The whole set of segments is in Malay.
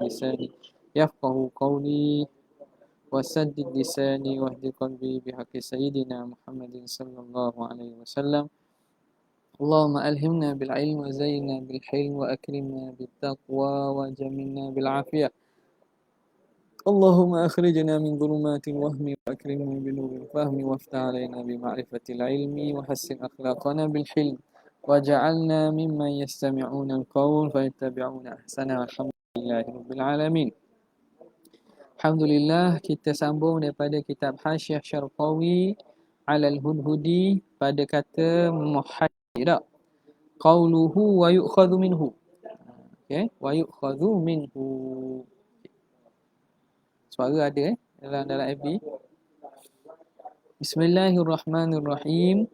لساني يفقه قولي وسدد لساني واهد قلبي بحق سيدنا محمد صلى الله عليه وسلم. اللهم ألهمنا بالعلم وزينا بالحلم وأكرمنا بالتقوى وجملنا بالعافية. اللهم أخرجنا من ظلمات الوهم وأكرمنا بنور الفهم وافتح علينا بمعرفة العلم وحسن أخلاقنا بالحلم وجعلنا ممن يستمعون القول فيتبعون أحسنه. الحمد لله رب العالمين. Alhamdulillah, kita sambung daripada kitab Hasyiah Syarqawi Alal Hudhudi pada kata muhaddid. Qauluhu wa yu'khadhu minhu. Okay, wa yu'khadhu minhu. Suara ada dalam FB. Bismillahirrahmanirrahim.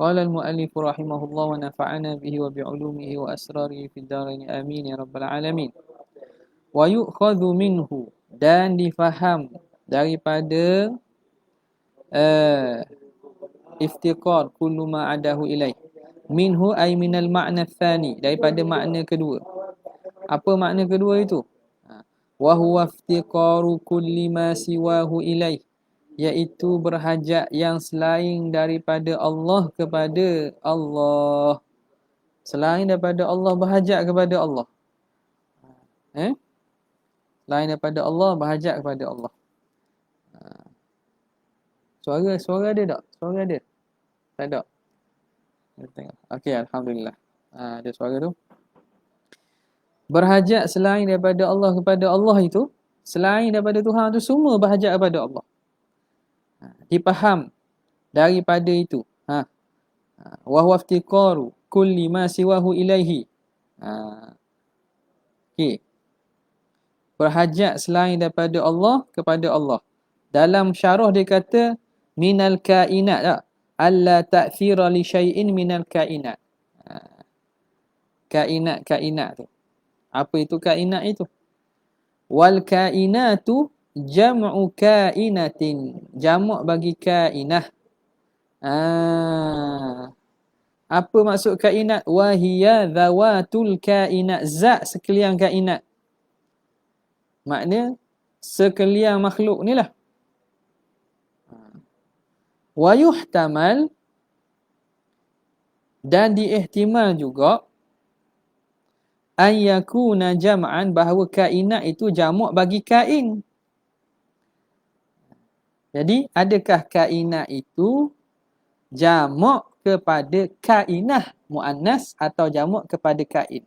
Qala al-muallif rahimahullah wa nafa'ana bihi wa bi'ulumihi wa asrarihi fid dharain amin ya rabbal alamin. Wa yu'khadhu minhu, dan difaham daripada iftiqar kullu ma adahu ilaih. Minhu ay minal ma'na tsani, daripada makna kedua. Apa makna kedua itu? Wa huwa iftiqaru kulli ma siwahu ilaih, iaitu berhajat yang selain daripada Allah kepada Allah. Selain daripada Allah berhajat kepada Allah. Selain daripada Allah berhajat kepada Allah. Suara ada tak? Suara ada? Tak ada? Okey, alhamdulillah. Ada suara tu. Berhajat selain daripada Allah kepada Allah itu, selain daripada Tuhan itu semua berhajat kepada Allah. Dipaham daripada itu. Wa huwa iftiqaru kulli ma siwahu ilaihi. Okey. Berhajat selain daripada Allah kepada Allah. Dalam syarah dia kata minal kainat tak? Alla ta'thira li syai'in minal kainat. Kainat tu. Apa itu kainat itu? Wal kainatu jam'u kainatin. Jamak bagi kainah. Apa maksud kainat? Wahiya dhawatul kainat. Zat sekalian kainat. Makna sekalian makhluk ni lah. Wa yuhtamal, dan diihtimal juga an yakuna jam'an, bahawa kainat itu jamak bagi kain. Jadi adakah kainat itu jamak kepada kainah muannas atau jamak kepada kain?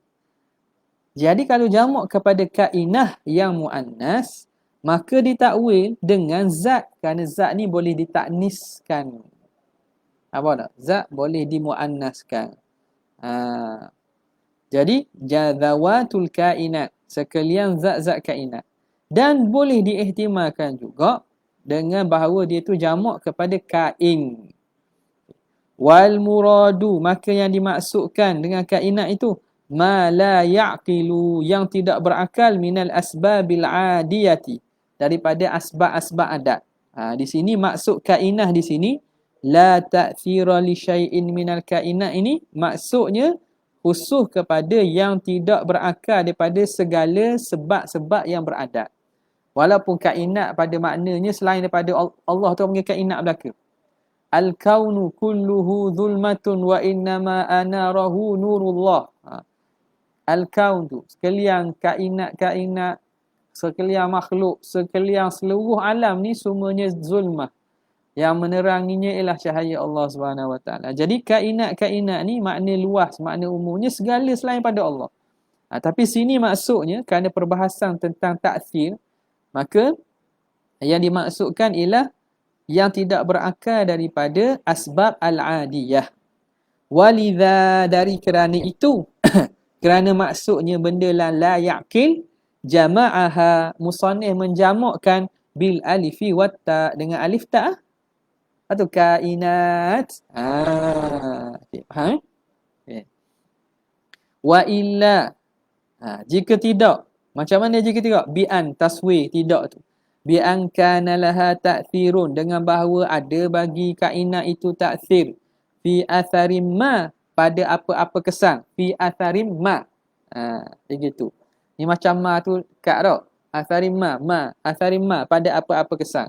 Jadi kalau jamak kepada kainah yang muannas, maka ditakwil dengan zat, kerana zat ni boleh ditakniskan. Apa tak? Zat boleh dimuannaskan. Jadi jadzawatul kainat, sekalian zat-zat kainat. Dan boleh diihtimalkan juga dengan bahawa dia tu jamak kepada kain. Wal muradu, maka yang dimaksudkan dengan kainat itu ma la ya'qilu, yang tidak berakal, minal asbabil adiyati, daripada asbab-asbab adat. Di sini maksud kainah di sini la ta'thira li syai'in minal kainat, ini maksudnya khusus kepada yang tidak berakal daripada segala sebab-sebab yang beradat. Walaupun kainat pada maknanya selain daripada Allah tu panggil kainat belaka. Al-kaunu kulluhu zulmatun wa innama anarahu nurullah. Al-kaun tu, sekalian kainat-kainat, sekalian makhluk, sekalian seluruh alam ni semuanya zulmah. Yang meneranginya ialah cahaya Allah Subhanahu Wa Taala. Jadi kainat-kainat ni makna luas, makna umumnya segala selain pada Allah. Tapi sini maksudnya kerana perbahasan tentang ta'thir, maka yang dimaksudkan ialah yang tidak berakal daripada asbab al-adiyah. Walidha, dari kerana itu kerana maksudnya benda la yaqil, jama'aha, musannif menjamakkan bil alifi wat ta, dengan alif ta atau kainat. Okay, faham? Okay. Wa illa, jika tidak, macam mana jika tidak? Bi'an, taswir, tidak tu. Bi'an kana laha ta'thirun, dengan bahawa ada bagi kainat itu ta'thir. Fi atharim ma, pada apa-apa kesan. Fi atharim ma. Begitu. Ni macam ma tu kad tau. Athari ma, athari ma pada apa-apa kesan.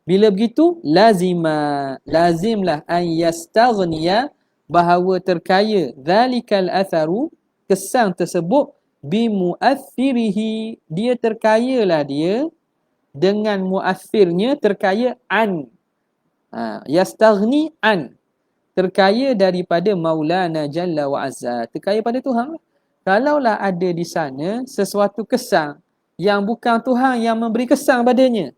Bila begitu, lazimlah an yastaghniya, bahawa terkaya zalikal atharu, kesan tersebut, bimuathirihi, dia terkayalah dia dengan muathirnya, terkaya an. Yastaghni an, terkaya daripada Maulana Jalla wa Azza, terkaya pada Tuhan. Kalaulah ada di sana sesuatu kesan yang bukan Tuhan yang memberi kesan padanya,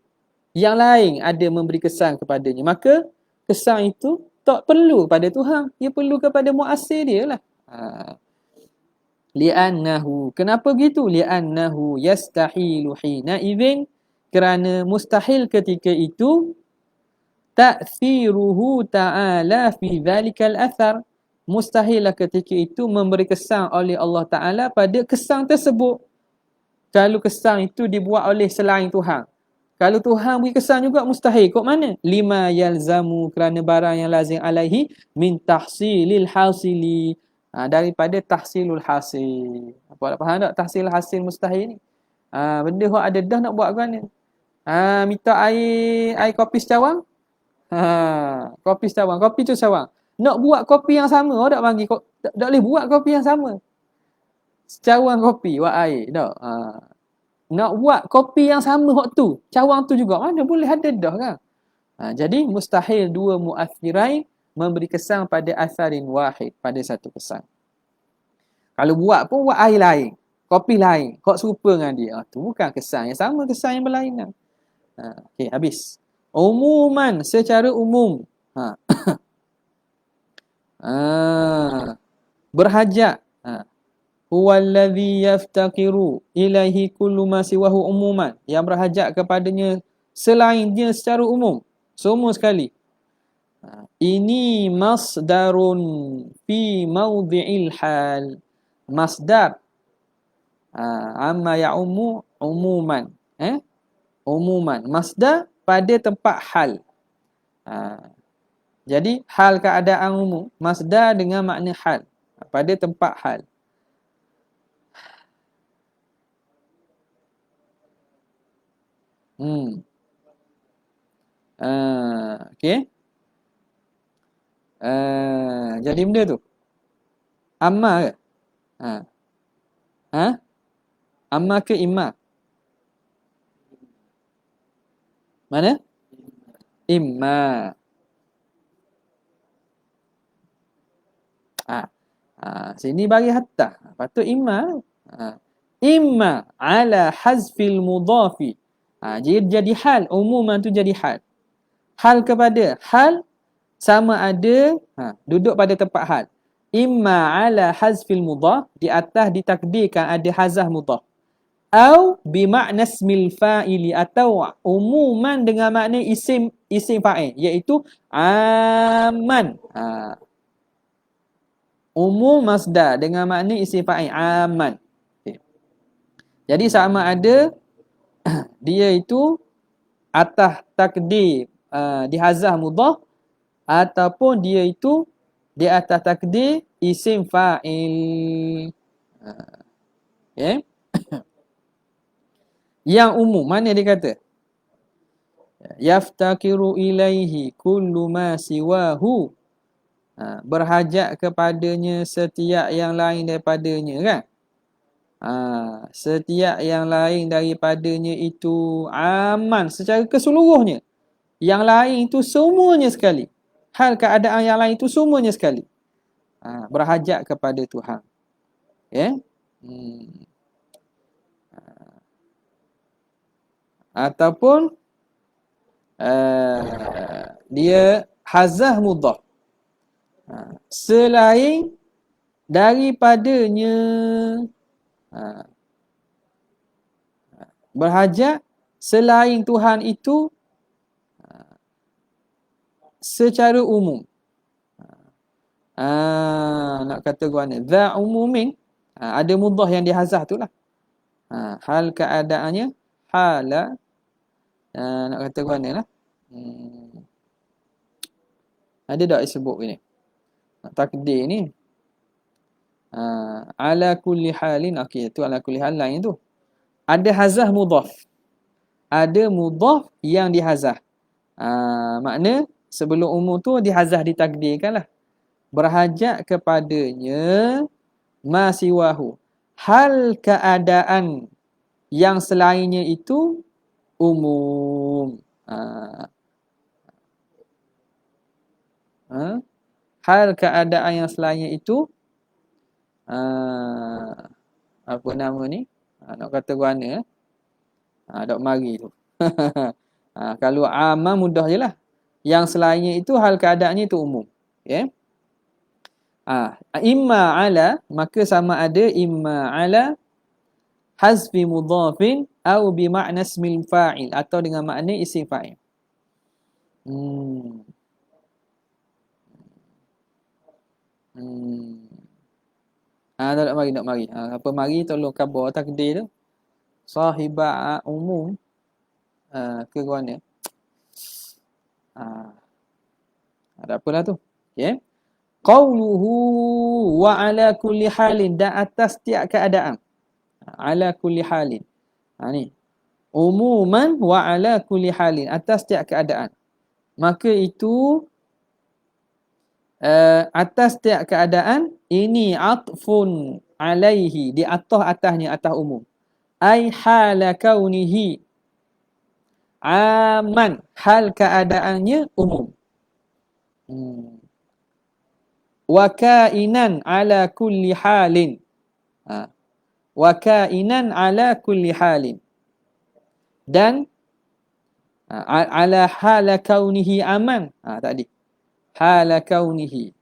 yang lain ada memberi kesan kepadanya, maka kesan itu tak perlu pada Tuhan, dia perlu kepada muasir dia lah. Li'annahu, kenapa begitu? Li'annahu yastahilu hina idzin, kerana mustahil ketika itu, ta'thiruhu ta'ala fi dhalikal athar, mustahillah ketika itu memberi kesan oleh Allah Ta'ala pada kesan tersebut. Kalau kesan itu dibuat oleh selain Tuhan, kalau Tuhan beri kesan juga mustahil. Kok mana? Lima yalzamu, kerana barang yang lazim alaihi min tahsilil hasili, daripada tahsilul hasil. Apa nak faham tak tahsil hasil mustahil ni? Benda hok ada dah nak buat ke mana? Minta air kopi secawang. Kopi secawang, kopi tu secawang. Nak buat kopi yang sama, orang tak panggil, tak boleh buat kopi yang sama. Secawang kopi, buat air, tak. Nak buat kopi yang sama hak tu, cawang tu juga, mana boleh ada dah kan. Jadi mustahil dua muathirain memberi kesan pada asarin wahid, pada satu kesan. Kalau buat pun buat air lain, kopi lain, hak serupa dengan dia, tu bukan kesan yang sama, kesan yang berlainan. Okey, habis. Umuman, secara umum. Berhajat. Huwallazi yaftaqiru ilaihi kullu ma siwahu umuman, yang berhajat kepadanya selainnya secara umum, semua sekali. Ini masdarun fi mawdi'il hal, masdar amma ya'umu umuman, umuman, masdar pada tempat hal. Jadi hal keadaan umum, masdar dengan makna hal, pada tempat hal. Okey. Jadi benda tu amma ke? Amma ke imma? Mana? Imma. Sini bagi hatta. Patut imma. Imma ala hazfil mudhafi. Jadi hal, umuman tu jadi hal. Hal kepada hal, sama ada duduk pada tempat hal. Imma ala hazfil mudhaf, di atas ditakdirkan ada hazah mudhaf. Au bimakna ismil fa'ili, atau umuman dengan makna isim fa'il, iaitu aman. Umum masdar dengan makna isim fa'il aman. Okay. Jadi sama ada dia itu atas takdir dihazah mudhaf, ataupun dia itu di atas takdir isim fa'il. Okay. Yang umum, mana dia kata? Yaftakiru ilaihi kullu ma siwahu, berhajat kepadanya setiap yang lain daripadanya, kan? Setiap yang lain daripadanya itu aman secara keseluruhnya. Yang lain itu semuanya sekali. Hal keadaan yang lain itu semuanya sekali. Berhajat kepada Tuhan. Okay? Ataupun dia hazah mudhaf, selain daripadanya, berhajat selain Tuhan itu secara umum. Nak kata gua ni za umumin, ada mudhaf yang dihazah tu lah. Hal keadaannya hala, nak kata gua ni lah. Ada tak disebut ni? Takdir ni Ala kulli halin. Okey, tu ala kulli hal lain tu. Ada hazah mudhaf. Ada mudhaf yang dihazah. Makna sebelum umum tu dihazah, ditakdirkan lah. Berhajat kepadanya ma siwahu. Hal keadaan yang selainnya itu umum. Hal keadaan yang selainnya itu apa nama ni? Nak kata guana dok mari tu. Kalau amma mudah je lah. Yang selainnya itu hal keadaannya itu umum. Okay? Imma ala, maka sama ada imma ala hazfi mudhafin atau bimakna ismil fa'il, atau dengan makna isim fa'il. Nak mari. Apa mari tolong khabar takdir tu. Sahibah umum ke guana. Ada apalah tu. Okey. Qauluhu wa ala kulli halin, dan atas tiap keadaan. Ala kulli halin. Ni. Umuman wa ala kulli halin, atas tiap keadaan. Maka itu atas tiap keadaan ini atfun alaihi, di atasnya, atas umum. Ai hala kaunihi aman, hal keadaannya umum. Wa kainan ala kulli halin. Wa kainan ala kulli halin. Dan ala hala kaunihi aman. Tadi. Hala kaunihi.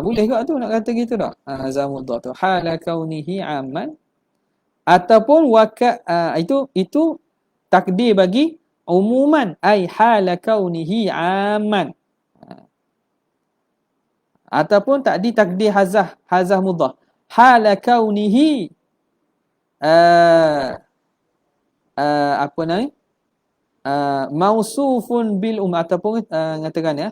Boleh juga tu nak kata gitu tak? Zamuddah tu. Hala kaunihi aman. Ataupun itu takdir bagi umuman. Ai hala kaunihi aman. Ataupun tadi takdir hazah mudhaf. Hala kaunihi apa namanya? Mausufun bil ataupun ngatakan ya,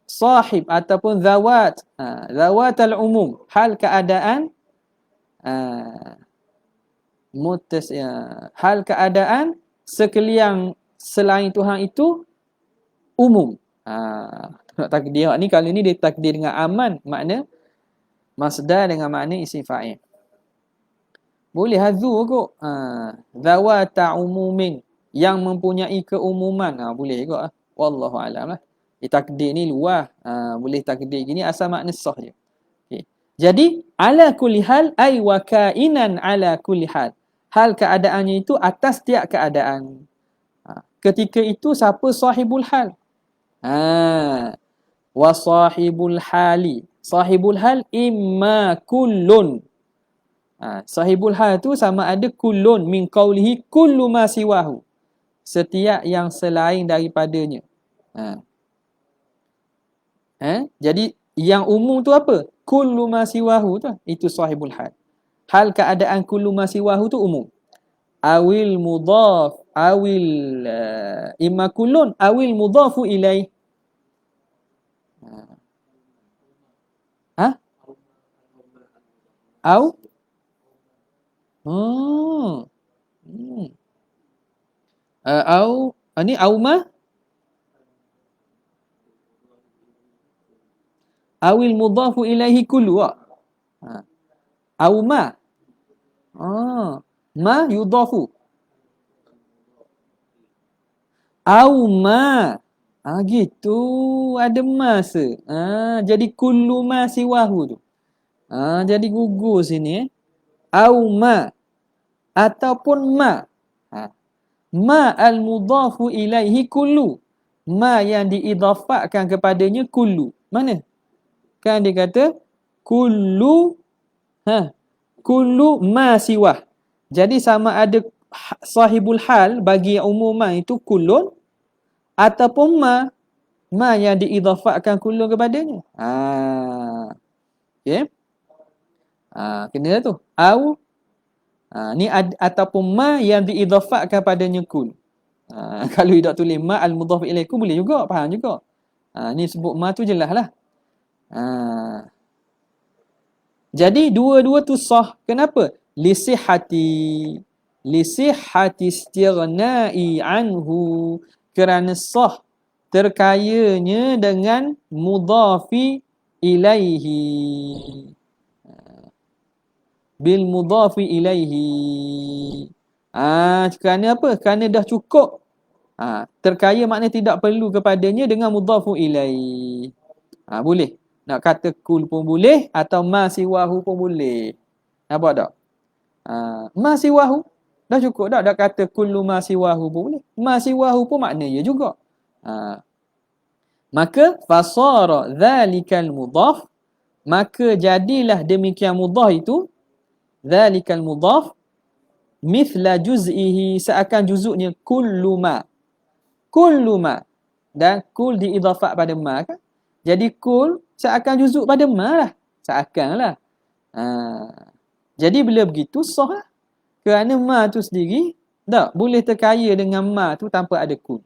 sahib ataupun zawat, zawat al-umum, hal keadaan hal keadaan sekalian selain Tuhan itu umum. Nak takdir ni, kali ni dia takdir dengan aman, makna masdar dengan makna isim fa'il. Boleh hazu kot. Zawata umumin, yang mempunyai keumuman. Boleh juga. Wallahu alam lah. Takdir ni luar. Boleh takdir gini asal makna sah je. Okay. Jadi ala kulli hal ay wa kainan ala kulli hal. Hal keadaannya itu atas tiap keadaan. Ketika itu siapa sahibul hal? Wa sahibul hali. Sahibul hal imma kullun. Sahibul hal tu sama ada kullun min qawlihi kullu ma siwahu, setiap yang selain daripadanya. Jadi yang umum tu apa? Kullu ma siwahu tu, itu sahibul hal. Hal keadaan kullu ma siwahu tu umum. Awil mudhaf, awil imma kullun, awil mudhafu ilaih. Au ni auma awil mudhafu ilaihi kullu. Auma ma yudhafu auma gitu, ada masa. Jadi kullu ma siwahu tu. Jadi gugur sini. Auma ataupun ma. Ma al-mudhafu ilaihi kullu. Ma yang diidhafakkan kepadanya kullu. Mana? Kan dia kata kullu kullu ma siwah. Jadi sama ada sahibul hal bagi umuman itu kullun, ataupun ma yang diidhafakkan kullun kepadanya. Okey. Kena tu. Au ni ataupun ma yang diidhafakkan padanya kul. Kalau tidak tulis ma al-mudhaf ilaihi boleh juga, faham juga. Ni sebut ma tu jelas lah. Jadi dua-dua tu sah. Kenapa? Lisihhati istighnai anhu, kerana sah terkayanya dengan mudhafi ilaihi, bil mudhafi ilaihi. Kerana apa? Kerana dah cukup. Terkaya maknanya tidak perlu kepadanya dengan mudhafu ilaihi. Boleh. Nak kata kul pun boleh atau ma siwahu pun boleh. Nampak tak? Ma siwahu dah cukup tak? Dah kata kullu ma siwahu pun boleh. Ma siwahu pun makna ya juga. Maka fasara dzalikal mudhaf, maka jadilah demikian mudhaf itu, dzalikal mudhaf mithla juz'ihi, seakan juzuknya kullu ma. Kullu ma, dan kul diidhafat pada ma kan? Jadi kul seakan juzuk pada ma lah. Seakan lah. Jadi bila begitu sah lah. Kerana ma tu sendiri tak boleh terkaya dengan ma tu tanpa ada kul.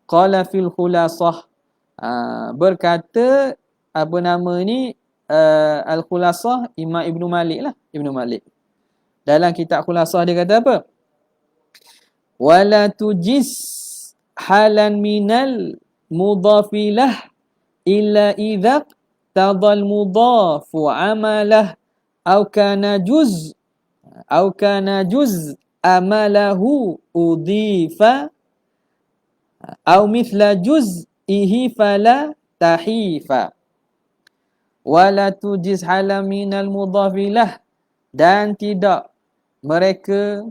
Qala fil khulasah, berkata apa nama ni, al-khulasah Imam Ibnu Malik lah. Ibnu Malik dalam kitab khulasah dia kata apa? Wala tujis halan minal mudhafilah illa idza tadal mudhafu amalah au kana juz amalahu udhifa au mithla juz'ihi fala tahifa. Wala tujiz halam minal mudhafilah, dan tidak mereka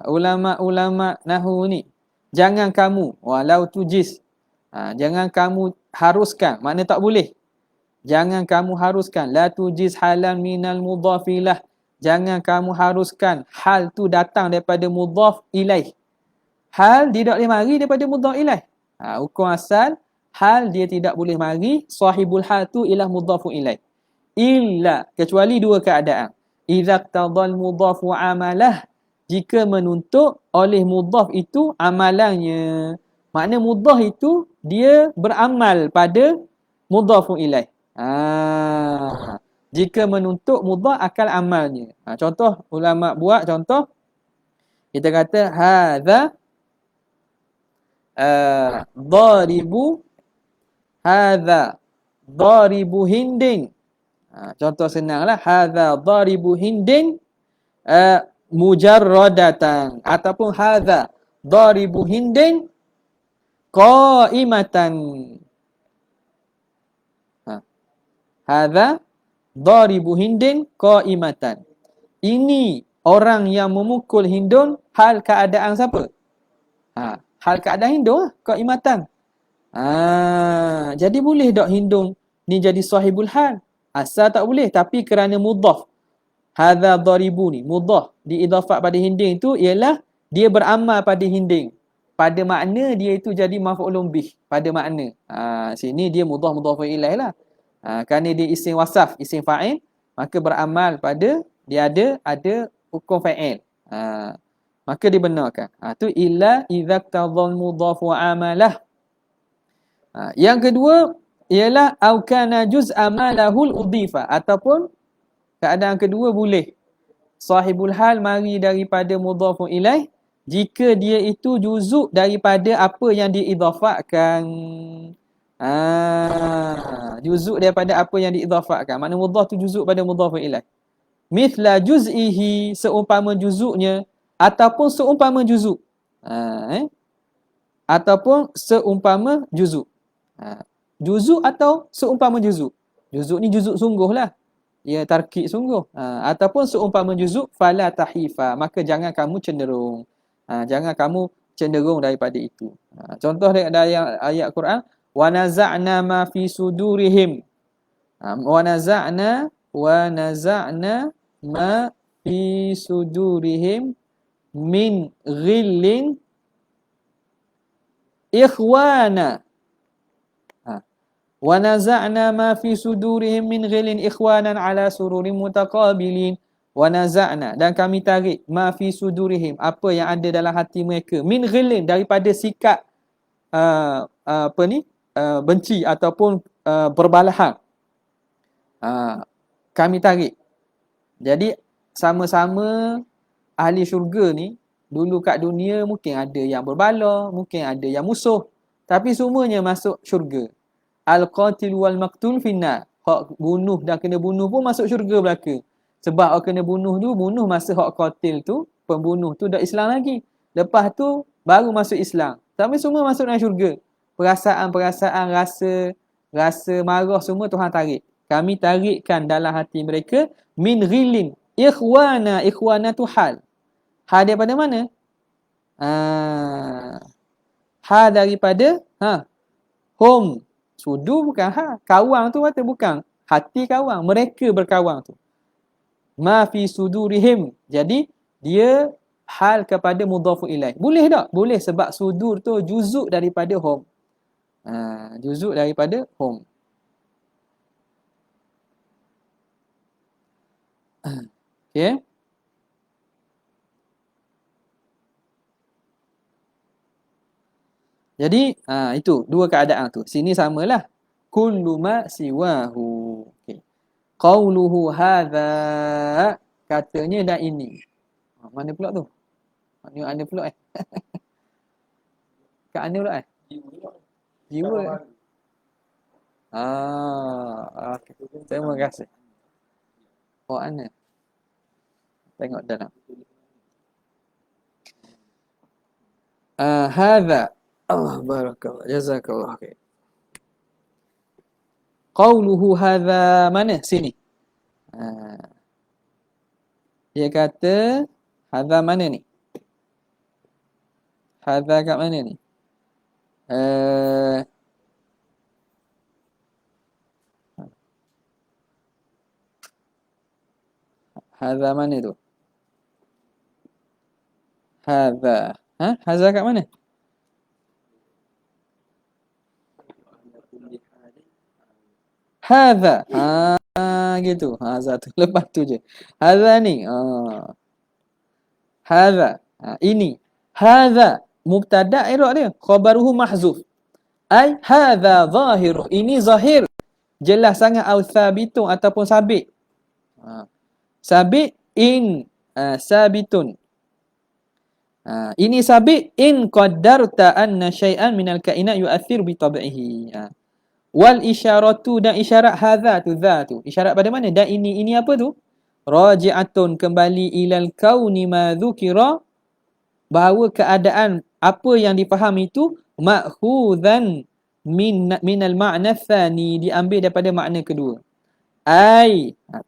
ulama-ulama nahwu ni, jangan kamu, walau tujiz, jangan kamu haruskan, makna tak boleh. Jangan kamu haruskan, la tujiz halan minal mudhafilah, jangan kamu haruskan hal tu datang daripada mudhaf ilaih. Hal dia tak boleh mari daripada mudhaf ilaih. Hukum asal hal dia tidak boleh mari, sahibul hal tu ialah mudhafu ilaih. Illa, kecuali dua keadaan. Idza tadal mudhafu amalah, jika menuntut oleh mudhaf itu amalannya. Makna mudhaf itu dia beramal pada mudhafu ilaih. Jika menuntut mudhaf akal amalnya. Contoh ulama buat contoh, kita kata hadza daribu, hadza daribu hindin. Contoh senanglah, hadza daribu hindin mujarradatan, ataupun hadza daribu hindin qaimatan. Hadza daribu hindin qaimatan. Ini orang yang memukul Hindun hal keadaan siapa? Hal keadaan Hindun qaimatan. Jadi boleh tak Hindun ni jadi sahibul hal? Asal tak boleh, tapi kerana mudhaf. Hadza daribu ni mudhaf diidhafat pada hindin tu ialah dia beramal pada hindin. Pada makna dia itu jadi maf'ulun bih, pada makna. Sini dia mudhaf ilaih lah. Kerana dia isim wasaf, isim fa'il, maka beramal pada dia ada hukum fa'il. Maka dibenarkan. Tu illa idza tadhal mudhaf wa amalah. Yang kedua ialah au kana juz amalahul udhifa, ataupun keadaan kedua boleh sahibul hal mari daripada mudhafun ilaih jika dia itu juzuk daripada apa yang diidhafatkan. Juzuk daripada apa yang diidhafatkan. Makna mudhaf tu juzuk pada mudhafun ilaih. Mithla juz'ihi, seumpama juzuknya, ataupun seumpama juzuk. Ataupun seumpama juzuk. Juzuk atau seumpama juzuk. Juzuk ni juzuk sungguh lah. Ya, tarkib sungguh. Ataupun seumpama juzuk, fala tahifa, maka jangan kamu cenderung. Jangan kamu cenderung daripada itu. Contoh dari ayat Quran, wa naza'na ma fi sudurihim. Wa naza'na ma fi sudurihim min ghillin ikhwana. Wa naza'na ma fi sudurihim min ghillin ikhwanan ala sururin mutaqabilin. Wa naza'na, dan kami tarik, ma fi sudurihim, apa yang ada dalam hati mereka, min ghillin, daripada sikap benci ataupun berbalahan. Kami tarik. Jadi sama-sama ahli syurga ni dulu kat dunia mungkin ada yang berbala, mungkin ada yang musuh, tapi semuanya masuk syurga. Al-qatil wal maqtul finnar. Hak bunuh dan kena bunuh pun masuk syurga belaka. Sebab orang kena bunuh tu, bunuh masa hak qatil tu, pembunuh tu dah Islam lagi. Lepas tu baru masuk Islam. Tapi semua masuk dalam syurga. Perasaan-perasaan, rasa marah semua Tuhan tarik. Kami tarikkan dalam hati mereka min ghilin. Ikhwana tu hal. Hal daripada mana? Hal daripada hum. Sudu bukan kawang tu kata bukan. Hati kawang, mereka berkawang tu. Ma fi sudurihim. Jadi dia hal kepada mudhafu ilaih. Boleh tak? Boleh sebab sudur tu juzuk daripada hum. Juzuk daripada hum. Okey. Jadi itu dua keadaan tu. Sini samalah. Kullu ma siwahu. Okey. Qauluhu hadza, katanya dan ini. Mana pula tu? Mana pula kat mana pula Jiwa. Okey. Terima kasih. Oh, ana. Tengok dalam. Hadza. Allah barakallah. Jazakallah khair. Qauluhu hadza mana? Sini. Dia kata hadza mana ni? Hadza kat mana ni? Hadza mana tu? Hadza. Hadza kat mana? Hadza. Gitu. Satu. Lepas tu je. Hadza ni. Hadza. Ini. Hadza. Mubtada' i'rab dia. Khabaruhu mahzuf. Ai hadza zahir. Ini zahir. Jelas sangat au sabitun ataupun sabit. Sabit sabitun. Ini sabit in qaddarta anna syai'an minal kainat yu'athir bi tab'ihi. Wal isyaratu, dan isyarat hadza tu za tu. Isyarat pada mana? Dan ini apa tu? Raji'atun, kembali ilal kauni ma dzukira, bahawa keadaan apa yang difahami itu ma'khuzan minal ma'na tsani, diambil daripada makna kedua.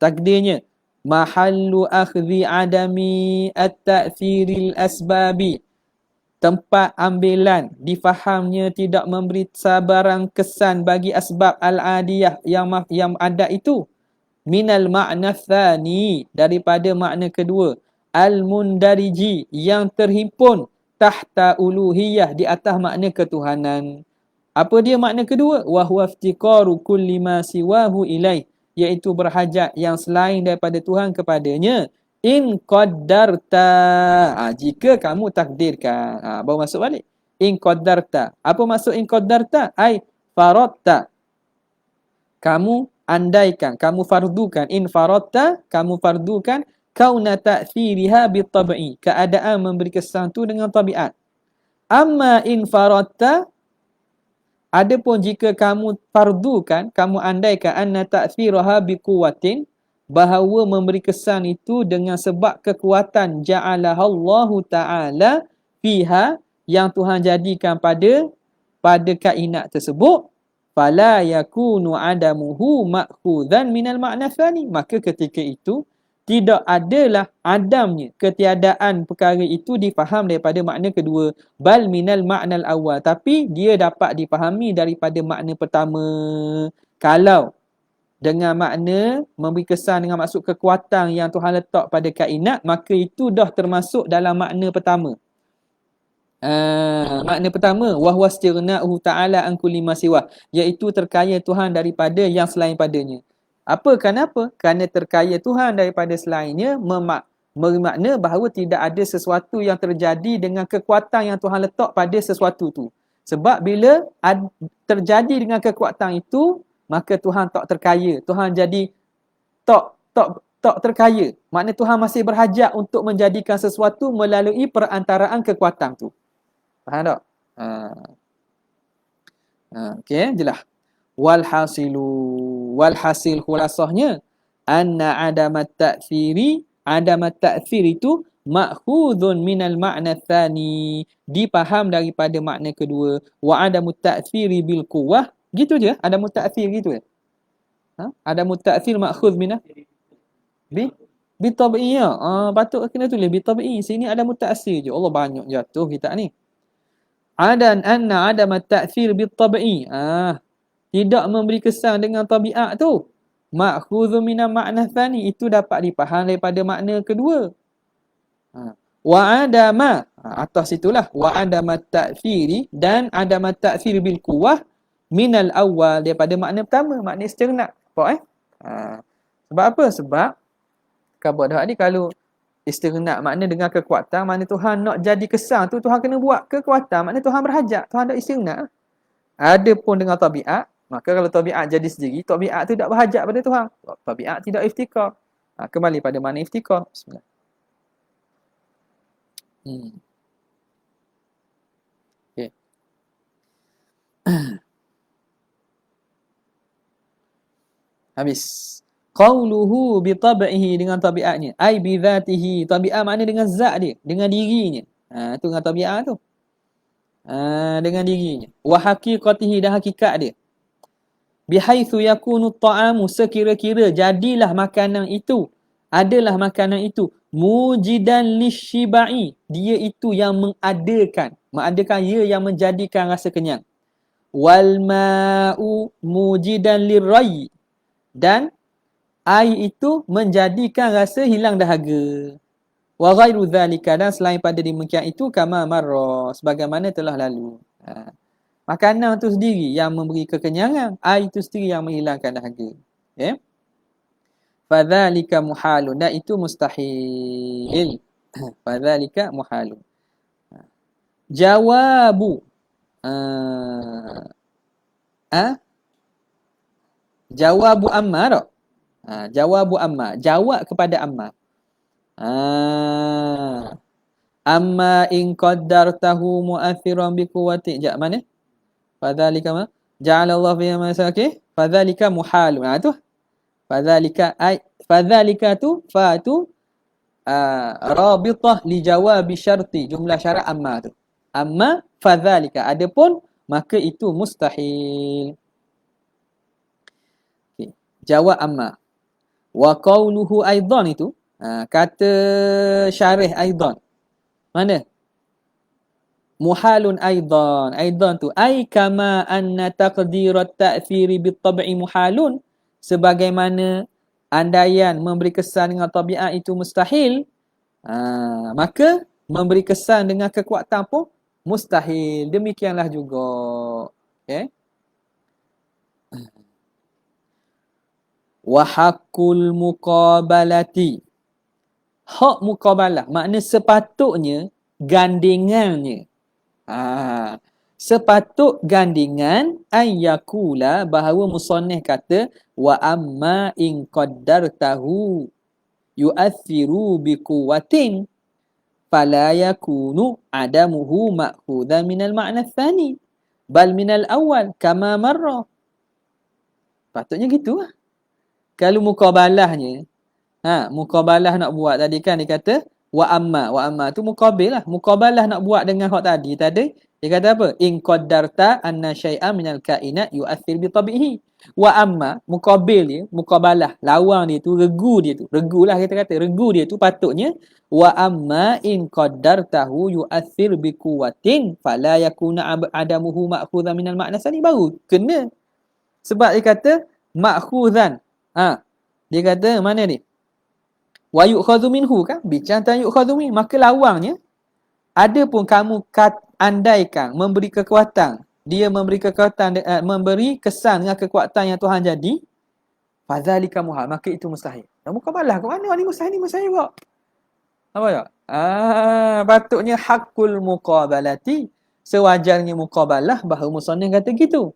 Takdirnya mahallu akhdhi adami at-ta'thiril asbabi, tempat ambilan difahamnya tidak memberi sabarang kesan bagi asbab al-adiyah yang ada itu, minal ma'na tsani, daripada makna kedua, al-mundariji, yang terhimpun tahta uluhiyah, di atas makna ketuhanan. Apa dia makna kedua? Wa huwa iftiqaru kulli ma siwahu ilaih, iaitu berhajat yang selain daripada Tuhan kepadanya. In qaddarta, jika kamu takdirkan. Baru masuk balik. In qaddarta. Apa maksud in qaddarta? Ai faradta. Kamu andaikan, kamu fardukan. In faradta, kamu fardukan kauna ta'thiriha bitab'i, keadaan memberi kesan tu dengan tabiat. Amma in faradta, adapun jika kamu fardukan, kamu andaikan anna ta'thiraha biquwwatin, bahawa memberi kesan itu dengan sebab kekuatan, ja'alahallahu ta'ala fiha, yang Tuhan jadikan pada kainat tersebut, fala yakunu adamuhu ma'khudhan minal ma'na tsani, maka ketika itu tidak adalah adamnya, ketiadaan perkara itu difaham daripada makna kedua, bal minal ma'nal awal, tapi dia dapat dipahami daripada makna pertama. Kalau dengan makna memberi kesan dengan maksud kekuatan yang Tuhan letak pada kainat, maka itu dah termasuk dalam makna pertama. Makna pertama, wahwa istighna'uhu ta'ala an kulli ma siwa, iaitu terkaya Tuhan daripada yang selain padanya. Kenapa? Kerana terkaya Tuhan daripada selainnya bermakna bahawa tidak ada sesuatu yang terjadi dengan kekuatan yang Tuhan letak pada sesuatu tu. Sebab bila terjadi dengan kekuatan itu, maka Tuhan tak terkaya. Tuhan jadi tak tak terkaya. Maknanya Tuhan masih berhajat untuk menjadikan sesuatu melalui perantaraan kekuatan tu. Faham tak? Ha. Okey, jelas. Walhasil khulasahnya anna adamat ta'thir itu ma'khudhun minal ma'na tsani, dipaham daripada makna kedua, wa adamut ta'thiri bil quwwah, gitu je, adamut ta'thir gitu je. Adamut ta'thir ma'khudh minal bi tabi'iyya. Patut kena tulis bi tabi'i. Sini adamut ta'thir je. Allah banyak jatuh kita ni. Anna adamat ta'thir bi tabi'i. Tidak memberi kesan dengan tabiat tu. Ma'khudhu minal ma'na tsani, itu dapat dipaham daripada makna kedua. Wa adama, atas itulah wa adamat ta'thiri, dan adamat ta'thir bil quwwah minal awal, daripada makna pertama, makna istighna. Apa sebab apa? Sebab khabar dah ni, kalau istighna makna dengan kekuatan, makna Tuhan nak jadi kesan tu Tuhan kena buat kekuatan, makna Tuhan berhajat, Tuhan tak istighna. Adapun dengan tabiat, maka kalau tabiat jadi sendiri, tabiat tu tak berhajat pada Tuhan. Tabiat tidak iftikar. Kembali pada mana iftikar. Bismillah. Okay. Habis. Qauluhu bi tab'ihi, dengan tabiatnya. Ai bi dzatihi, tabiat makna dengan zat dia, dengan dirinya. Tu dengan tabiat tu. Dengan dirinya. Wa haqiqatihi, dan hakikat dia. Bihaitsu yakunu ta'amu, sekira-kira jadilah makanan itu, adalah makanan itu, mujidan lishibai, dia itu yang mengadakan ia yang menjadikan rasa kenyang. Wal ma'u mujidan lirrai, dan air itu menjadikan rasa hilang dahaga. Wa ghairu dzalika, dan selain pada demikian itu, kama marra, sebagaimana telah lalu. Makanan tu sendiri yang memberi kekenyangan, air itu sendiri yang menghilangkan dahaga. Okay? Fadzalika muhalun, dan itu mustahil. Fadzalika muhalun. Jawabu. Jawabu amma tak? Jawabu amma. Jawab kepada amma. Amma in qaddartahu mu'athiran bi quwwati. Sekejap, mana? Fadzalika ma ja'alallahu fiha masaki. Fadzalika muhalun. Tu. Fadzalika tu fa tu rabithah li jawabi syarti, jumlah syarat amma tu. Amma fadzalika, adapun maka itu mustahil. Okay. Jawab amma. Wa qawluhu aidan, itu kata syarih aidan. Mana? Muhalun aidan. Aidan tu ai kama anna taqdirat ta'thiri bit tab'i muhalun, sebagaimana andaian memberi kesan dengan tabiat itu mustahil, maka memberi kesan dengan kekuatan pun mustahil. Demikianlah juga. Okay. Wa haqqul muqabalati, hak muqabalah makna sepatutnya gandingannya. Sepatut gandingan ayyakula, bahawa musannif kata wa amma in qaddartahu yu'athiru bi quwwatin fala yakunu adamuhu ma'khudhan minal ma'na tsani bal minal awal kama marra. Patutnya gitu lah. Kalau muqabalahnya, muqabalah nak buat tadi kan dia kata wa amma tu muqabil lah. Muqabalah nak buat dengan hak tadi dia kata apa? In qaddarta anna syai'an minal kainat yu'athir bi tabi'ihi. Wa amma, muqabil dia, muqabalah, lawan dia tu, regu lah kita kata, regu dia tu patutnya wa amma in qaddartahu yu'athir bi quwwatin fala yakuna adamuhu ma'khudhan minal ma'na tsani, baru kena. Sebab dia kata ma'khudhan. Dia kata mana ni? Wa yu'khadhu minhu, kan? Bicara tentang yu'khadhu min, maka lawangnya, adapun kamu andaikan memberi kekuatan, dia memberi kekuatan, memberi kesan dengan kekuatan yang Tuhan jadi, fadzalika muhal, maka itu mustahil. Muqabalah ke mana ni mustahil kok? Apa tak? Patutnya haqqul muqabalati, sewajarnya muqabalah, bahawa musannif kata gitu.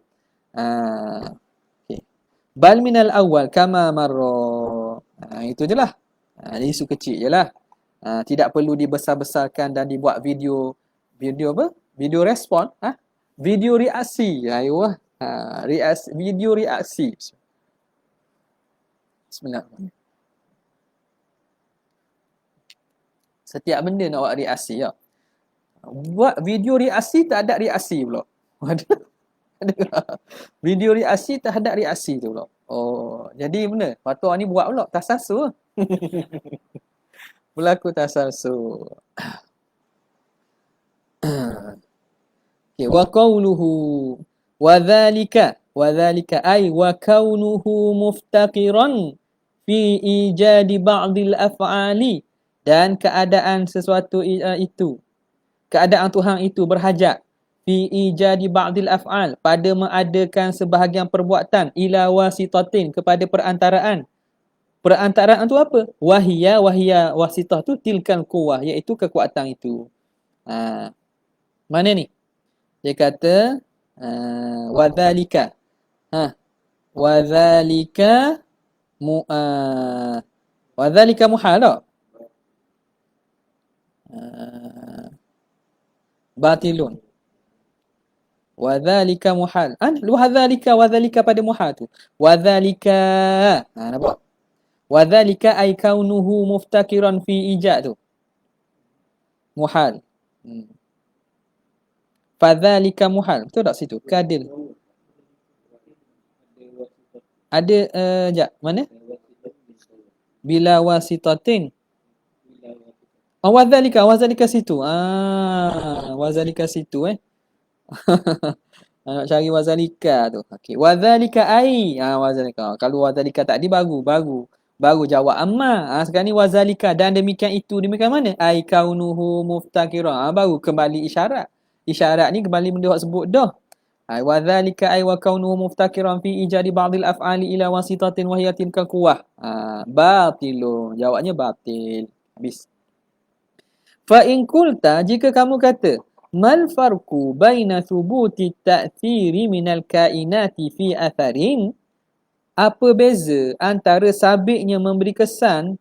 Okay. Bal minal awal kama marra. Itu je lah. Isu kecil je lah. Tidak perlu dibesar-besarkan dan dibuat video apa? Video respon. Video reaksi. Ayuh. Video reaksi. Bismillahirrahmanirrahim. Setiap benda nak buat reaksi ya. Buat video reaksi tak ada reaksi pula. Video reaksi tak ada reaksi tu pula. Oh, jadi benar. Patut ni buat pula tasasul. Berlaku tasasul. Okay, wa qawluhu wa dhalika ay wa kaunuhu muftaqiran fi ijadi ba'dil af'ali, dan keadaan sesuatu itu, keadaan Tuhan itu berhajat fi ijadi ba'dil af'al, pada mengadakan sebahagian perbuatan, ila wasitatin, kepada perantaraan. Perantaraan tu apa? Wahia wasitah tu tilkan quwwah, iaitu kekuatan itu. Mana ni? Dia kata wadzalika. Wadzalika wadzalika muhal tak? Batilun. Wadzalika muhal. Wadzalika pada muhal tu. Wadzalika. Nampak? Wadzalika ay kaunuhu muftakiran fi ijad tu. Muhal. Fadzalika muhal. Betul tak situ? Kadil. Ada sekejap. Mana? Bila wasitatin. Wadzalika situ. Wadzalika situ nak cari wadzalika tu. Okey, wadzalika ai. Wadzalika. Kalau wadzalika tadi baru jawab amma. Sekarang ni wadzalika, dan demikian itu, demikian mana? Ai kaunuhu muftakira. Baru kembali isyarat. Isyarat ni kembali benda hak sebut dah. Wadzalika ay wa kaunuhu muftakiran fi ijadi ba'dil af'ali ila wasitatin wa hiya tilka quwwah. Batilun. Jawabnya batil. Habis. Fa in qulta, jika kamu kata, mal farqu baina thubuti ta'thiri minal kainati fi atharin, apa beza antara sabitnya memberi kesan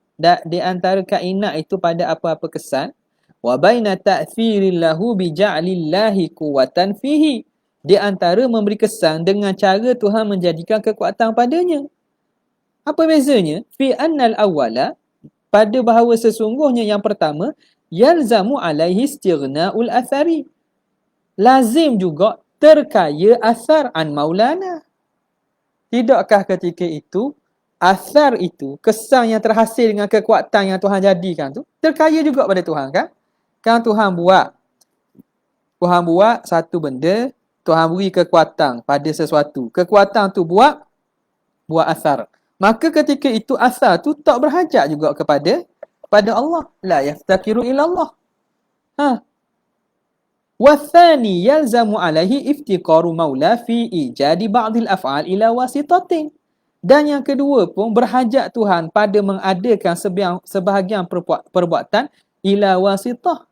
di antara kainat itu pada apa-apa kesan, wa baina ta'thirillahu bi ja'lillahi quwwatan fihi, di antara memberi kesan dengan cara Tuhan menjadikan kekuatan padanya. Apa bezanya? Fi annal awwala, pada bahawa sesungguhnya yang pertama, yalzamu alaihi istighna'ul athari, lazim juga terkaya asar an maulana. Tidakkah ketika itu asar itu, kesan yang terhasil dengan kekuatan yang Tuhan jadikan tu, terkaya juga pada Tuhan kan? Kan Tuhan buat satu benda, Tuhan beri kekuatan pada sesuatu. Kekuatan tu buat asar. Maka ketika itu asar tu tak berhajat juga kepada Allah. La yaftakiru ila Allah. Wathani yalzamu alaihi iftiqaru maula fi ijadi ba'dil af'al ila wasitatin. Dan yang kedua pun berhajat Tuhan pada mengadakan sebahagian perbuatan ila wasitah,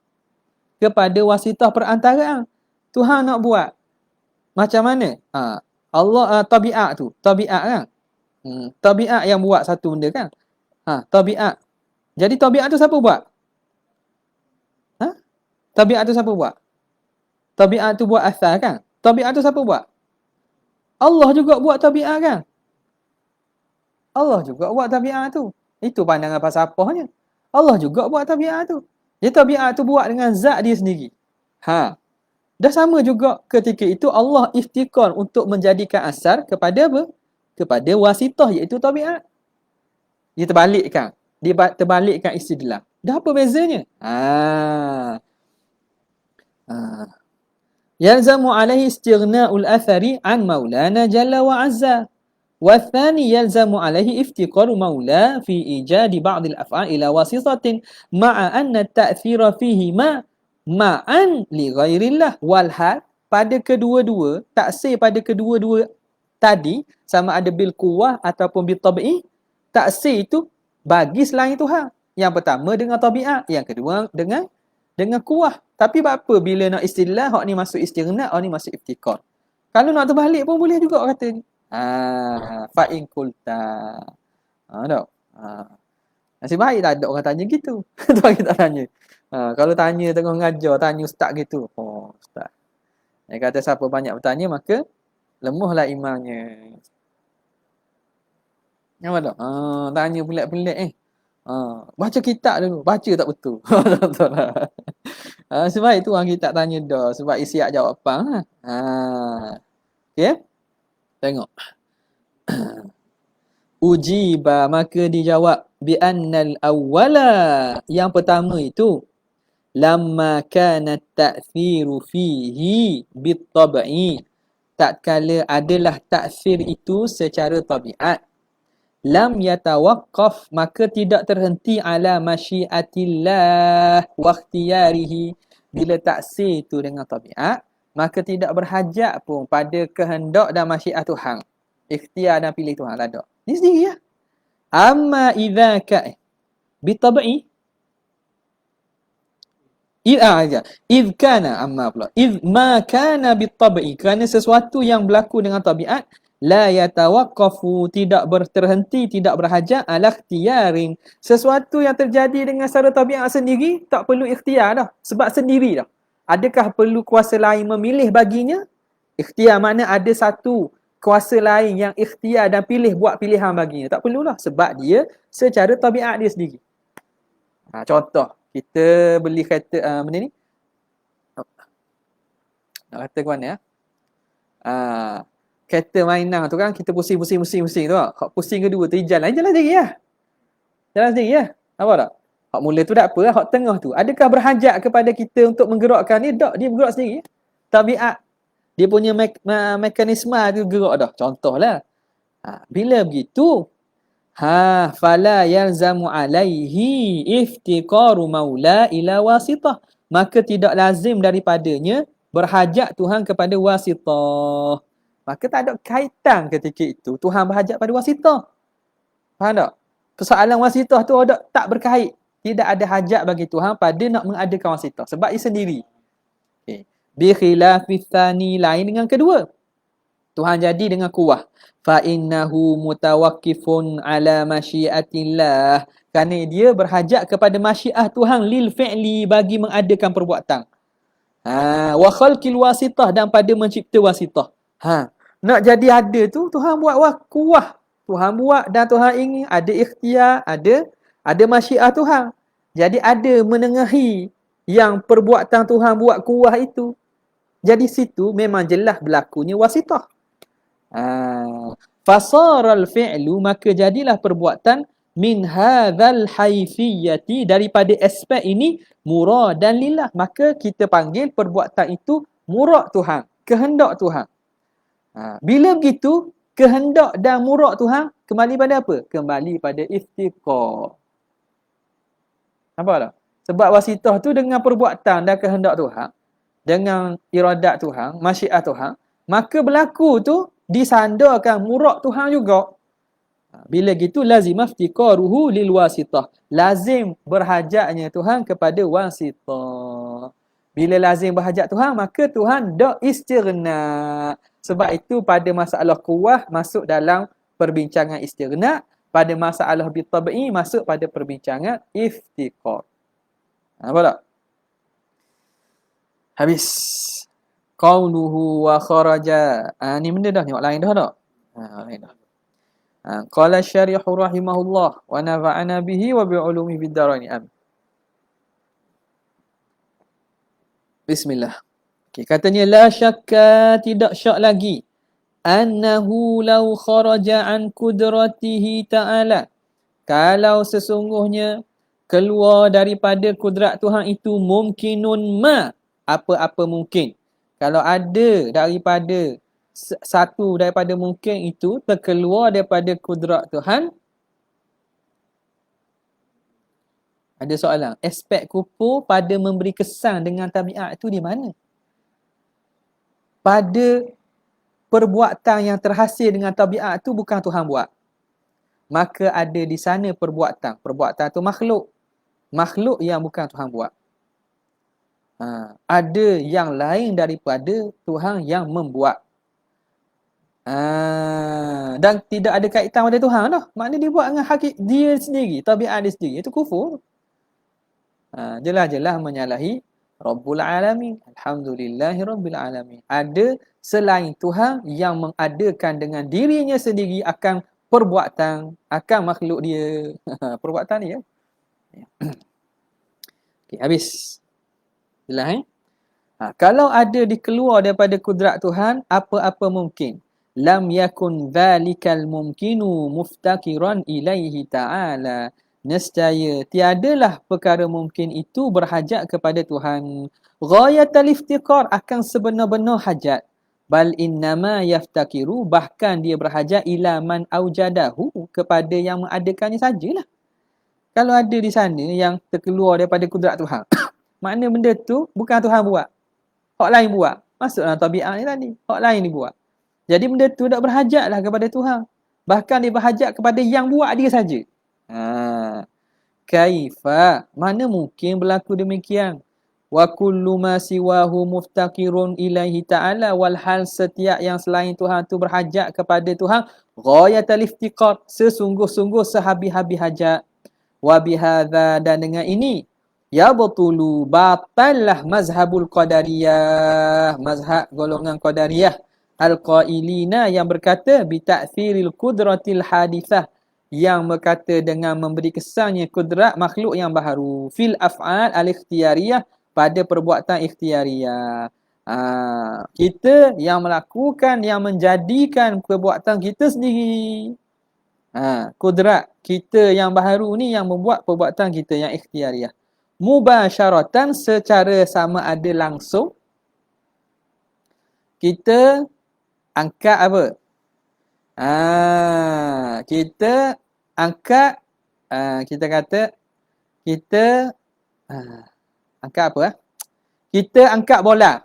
kepada wasitah perantaraan. Tuhan nak buat macam mana? Allah tabiat kan? Tabiat yang buat satu benda kan? Tabiat. Jadi tabiat tu siapa buat? Tabiat tu siapa buat? Tabiat tu buat asal kan? Tabiat tu siapa buat? Allah juga buat tabiat kan? Allah juga buat tabiat tu. Itu pandangan falsafahnya. Allah juga buat tabiat tu. Jadi tabiat tu buat dengan zat dia sendiri. Dah sama juga ketika itu Allah iftikar untuk menjadikan asar kepada apa? Kepada wasitah, iaitu tabiat. Dia terbalikkan. Dia terbalikkan istidlal. Dah apa bezanya? Yalzamu alaihi istighna'ul athari an maulana jalla wa azza. Wathani yalzamu alaihi iftiqaru maula fi ijadi ba'dil af'al ila wasitatin ma'a anna ta'thira fihi ma'an li ghairillah. Walhal pada kedua-dua, taksir pada kedua-dua tadi, sama ada bil quwwah ataupun bil tabi'i, taksir itu bagi selain Tuhan. Yang pertama dengan tabiat, yang kedua dengan kuwah. Tapi apa bila nak istilah, hak ni masuk istighna, hak ni masuk iftikar. Kalau nak terbalik pun boleh juga kata ni. Fa in qulta. Tak. Nasib baik tak ada orang tanya gitu. Tuan kita tanya. Kalau tanya tengah mengajar, tanya ustaz gitu. Oh, ustaz. Dia kata siapa banyak bertanya maka lemahlah imannya. Yang mana? Tanya pelik-pelik baca kitab dulu. Baca tak betul. Betul lah. Sebab itu orang kita tanya dah. Sebab isiak jawapan lah. Okay? Tengok. Ujiba maka dijawab bi annal awwala, yang pertama itu lamma kana ta'thiru fihi bit tab'i, tatkala adalah taksir itu secara tabiat, lam yatawaqqaf maka tidak terhenti ala masyiatillah wa ikhtiyarihi, bila taksir itu dengan tabiat maka tidak berhajat pun pada kehendak dan masyiat Tuhan, ikhtiar dan pilih Tuhan, tak ada. Ni sendiri ya. Amma idza ka bitab'i id kana amma pula id ma kana bitab'i, kerana sesuatu yang berlaku dengan tabiat la yatawaqqafu, tidak berterhenti, tidak berhajat ala ikhtiyarin, sesuatu yang terjadi dengan secara tabiat sendiri tak perlu ikhtiar dah, sebab sendiri dah. Adakah perlu kuasa lain memilih baginya? Ikhtiar makna ada satu kuasa lain yang ikhtiar dan pilih buat pilihan baginya. Tak perlulah sebab dia secara tabiat dia sendiri. Contoh, kita beli kereta benda ni. Nak kata ke mana ya? Kereta mainan tu kan kita pusing tu. Hak pusing kedua tu jalan sendiri ya. Jalan sendiri ya. Apa tak? Hak mula tu tak apa, hak tengah tu. Adakah berhajat kepada kita untuk menggerakkan ni? Tak, dia bergerak sendiri. Tabiat dia punya mekanisme tu gerak dah. Contohlah. Bila begitu, fala yalzamu alaihi iftiqaru maula ila wasitah, maka tidak lazim daripadanya berhajat Tuhan kepada wasitah. Maka tak ada kaitan ketika itu Tuhan berhajat pada wasitah. Faham tak? Persoalan wasitah tu ada tak berkait. Tidak ada hajat bagi Tuhan pada nak mengadakan wasitah sebab ia sendiri. Okay. Bi khilafis tsani, lain dengan kedua. Tuhan jadi dengan kuah. Fa innahu mutawaqqifun ala masyiatillah, kerana dia berhajat kepada masyiah Tuhan lil fi'li, bagi mengadakan perbuatan. Wa khalqil wasitah, dan pada mencipta wasitah. Nak jadi ada tu Tuhan buat kuah. Tuhan buat dan Tuhan ingin ada ikhtiar, ada masyiah Tuhan. Jadi ada menengahi yang perbuatan Tuhan buat kuah itu. Jadi situ memang jelas berlakunya wasitah. Fasaral fi'lu, maka jadilah perbuatan min hadzal haifiyati, daripada aspek ini muradan lillah, maka kita panggil perbuatan itu murad Tuhan, kehendak Tuhan. Bila begitu kehendak dan murad Tuhan kembali pada apa? Kembali pada iftiqar. Nampak tak? Sebab wasitah tu dengan perbuatan dan kehendak Tuhan, dengan iradat Tuhan, masyiat Tuhan, maka berlaku tu disandarkan murad Tuhan juga. Bila gitu lazim iftiqaruhu lil wasitah, lazim berhajatnya Tuhan kepada wasitah. Bila lazim berhajat Tuhan, maka Tuhan dak istighna. Sebab itu pada masalah kuwah masuk dalam perbincangan istighna, pada masalah bitab'i masuk pada perbincangan iftiqar. Nampak tak? Habis. Qauluhu wa kharaja. Ni benda dah, tengok lain dah tak? Lain dah. Qala syarih rahimahullah wa nafa'ana bihi wa bi'ulumi fid darain. Amin. Bismillah. Okay, katanya la syakka, tidak syak lagi, annahu law kharaja an qudratihi ta'ala, kalau sesungguhnya keluar daripada kudrat Tuhan itu mungkinun ma, apa-apa mungkin. Kalau ada daripada satu daripada mungkin itu terkeluar daripada kudrat Tuhan, ada soalan. Aspek kufur pada memberi kesan dengan tabiat itu di mana? Pada perbuatan yang terhasil dengan tabiat itu bukan Tuhan buat. Maka ada di sana perbuatan. Perbuatan itu makhluk. Makhluk yang bukan Tuhan buat. Ada yang lain daripada Tuhan yang membuat. Dan tidak ada kaitan pada Tuhan dah. Maknanya dia buat dengan hak dia sendiri, tabiat dia sendiri. Itu kufur. Jelas-jelas menyalahi Rabbul Alamin. Alhamdulillahi Rabbil Alamin. Ada selain Tuhan yang mengadakan dengan dirinya sendiri akan perbuatan, akan makhluk dia. Perbuatan dia. Okay, habis. Jelas kalau ada dikeluar daripada kudrat Tuhan, apa-apa mungkin. Lam yakun dhalikal mumkinu muftakiran ilaihi ta'ala. Nescaya tiadalah perkara mungkin itu berhajat kepada Tuhan. Ghayatul iftiqar akan sebenar-benar hajat. Bal innama yaftakiru, bahkan dia berhajat ila man aujadahu, kepada yang mengadakannya sajalah. Kalau ada di sana yang terkeluar daripada kudrat Tuhan, makna benda tu bukan Tuhan buat. Hak lain buat. Masuk dalam tabiat ni tadi. Hak lain dia buat. Jadi benda tu tak berhajatlah kepada Tuhan. Bahkan dia berhajat kepada yang buat dia saja. Kaifa? Mana mungkin berlaku demikian? Wa kullu ma siwahu muftaqirun ilaihi ta'ala, walhal setiap yang selain Tuhan tu berhajat kepada Tuhan, ghayatul iftiqar, sesungguh-sungguh sehabis-habis hajat. Wa bihadza, dan dengan ini ya batulu, batallah mazhabul qadariyah, mazhab golongan qadariyah, al-qailina, yang berkata bi ta'thiril qudratil hadithah, yang berkata dengan memberi kesannya kudrat makhluk yang baharu, fil af'al al-ikhtiyariyah, pada perbuatan ikhtiyariyah. Kita yang melakukan, yang menjadikan perbuatan kita sendiri. Kudrat kita yang baharu ni yang membuat perbuatan kita yang ikhtiyariyah. Mubasyaratan, secara sama ada langsung. Kita angkat apa? Kita angkat, kita kata, kita angkat apa? Kita angkat bola.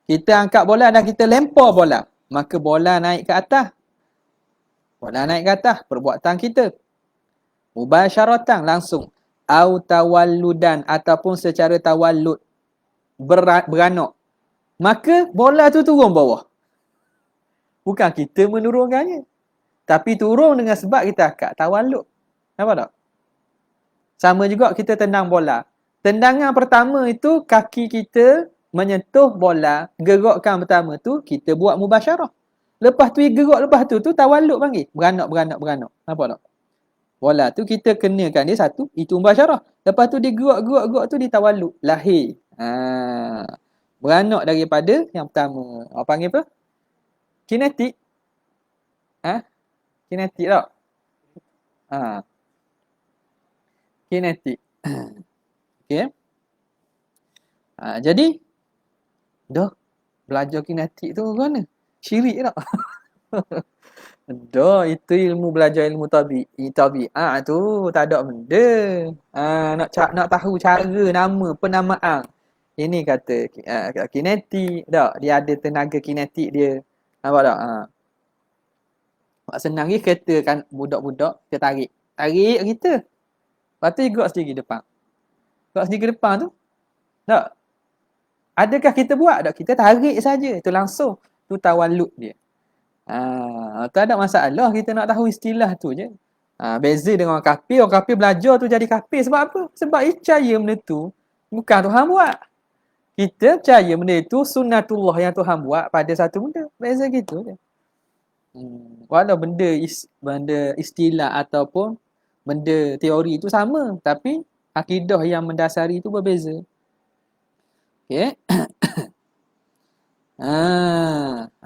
Kita angkat bola dan kita lempar bola. Maka bola naik ke atas. Bola naik ke atas, perbuatan kita. Mubasyaratan, langsung. Au tawalludan, ataupun secara tawallud, beranak. Maka bola tu turun bawah. Bukan kita menurunkannya, tapi turun dengan sebab kita angkat, tawallud. Nampak tak? Sama juga kita tendang bola. Tendangan pertama itu kaki kita menyentuh bola, gerakkan pertama tu kita buat mubasyarah. Lepas tu gerak, lepas tu tawallud panggil. Beranak. Nampak tak? Bola tu kita kenakan dia satu, itu mubasyarah. Lepas tu dia gerak tu ditawallud, lahir. Beranak daripada yang pertama. Apa panggil apa? Kinetik. Kinetik tak? Kinetik. Okey. Jadi dah belajar kinetik tu mana? Syirik tak? Dah, itu ilmu, belajar ilmu tabiat tu tak ada benda. Nak tahu cara, nama, penamaan. Ini kata kinetik, tak? Dia ada tenaga kinetik dia. Nampak tak? Mak senang ni kereta kan, budak-budak kita tarik kita. Lepas tu gerak sendiri depan. Gerak sendiri depan tu. Tak? Adakah kita buat? Tak, kita tarik saja. Itu langsung. Tu tawallud dia. Tak ada masalah kita nak tahu istilah tu je. Beza dengan orang kafir. Orang kafir belajar tu jadi kafir sebab apa? Sebab dia percaya benda tu bukan Tuhan buat. Kita percaya benda tu sunnatullah yang Tuhan buat pada satu benda. Beza gitu je. Walau benda istilah ataupun benda teori tu sama, tapi akidah yang mendasari tu berbeza. Okey.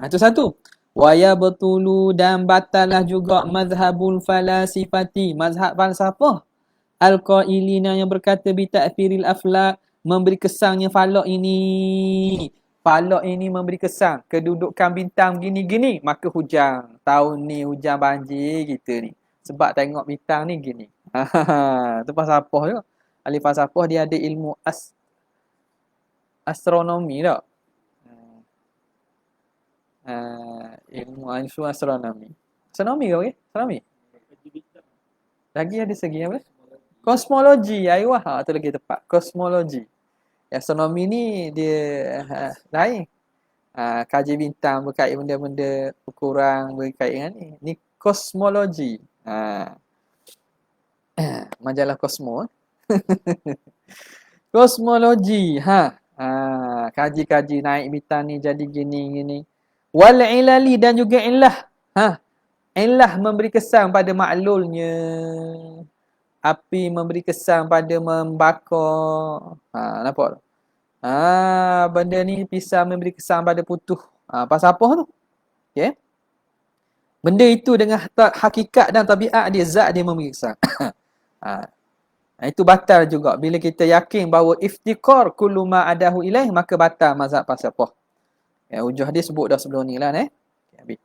Itu satu. Wa yabtulu, dan batalah juga mazhabul falasifati, mazhab falsafah, al-qailina, yang berkata bi ta'thiril aflaq, memberi kesannya falak ini. Falak ini memberi kesan kedudukan bintang gini-gini, maka hujan. Tahun ni hujan banjir kita ni. Sebab tengok bintang ni gini. Itu falsafah juga. Ahli falsafah dia ada ilmu astronomi tak? Ilmu astronomi. Astronomi ke okey? Astronomi. Lagi ada segi apa? Kosmologi. Ayuh, tu lagi tepat. Kosmologi. Astronomi ni dia lain. Kaji bintang berkait benda-benda ukuran berkait dengan ni. Ni kosmologi. Majalah Cosmo. Kosmologi. Kaji-kaji naik bintang ni jadi gini. Wal ilali dan juga illah. Illah memberi kesan pada maklulnya. Api memberi kesan pada membakar. Nampak? Benda ni pisau memberi kesan pada putuh. Pasal apa tu? Okay. Benda itu dengan hakikat dan tabiat dia, zat dia memberi kesan. Itu batal juga. Bila kita yakin bahawa iftikar kullu ma adahu ilaih, maka batal mazhab falsafah. Hujah dia sebut dah sebelum ni lah. Habis.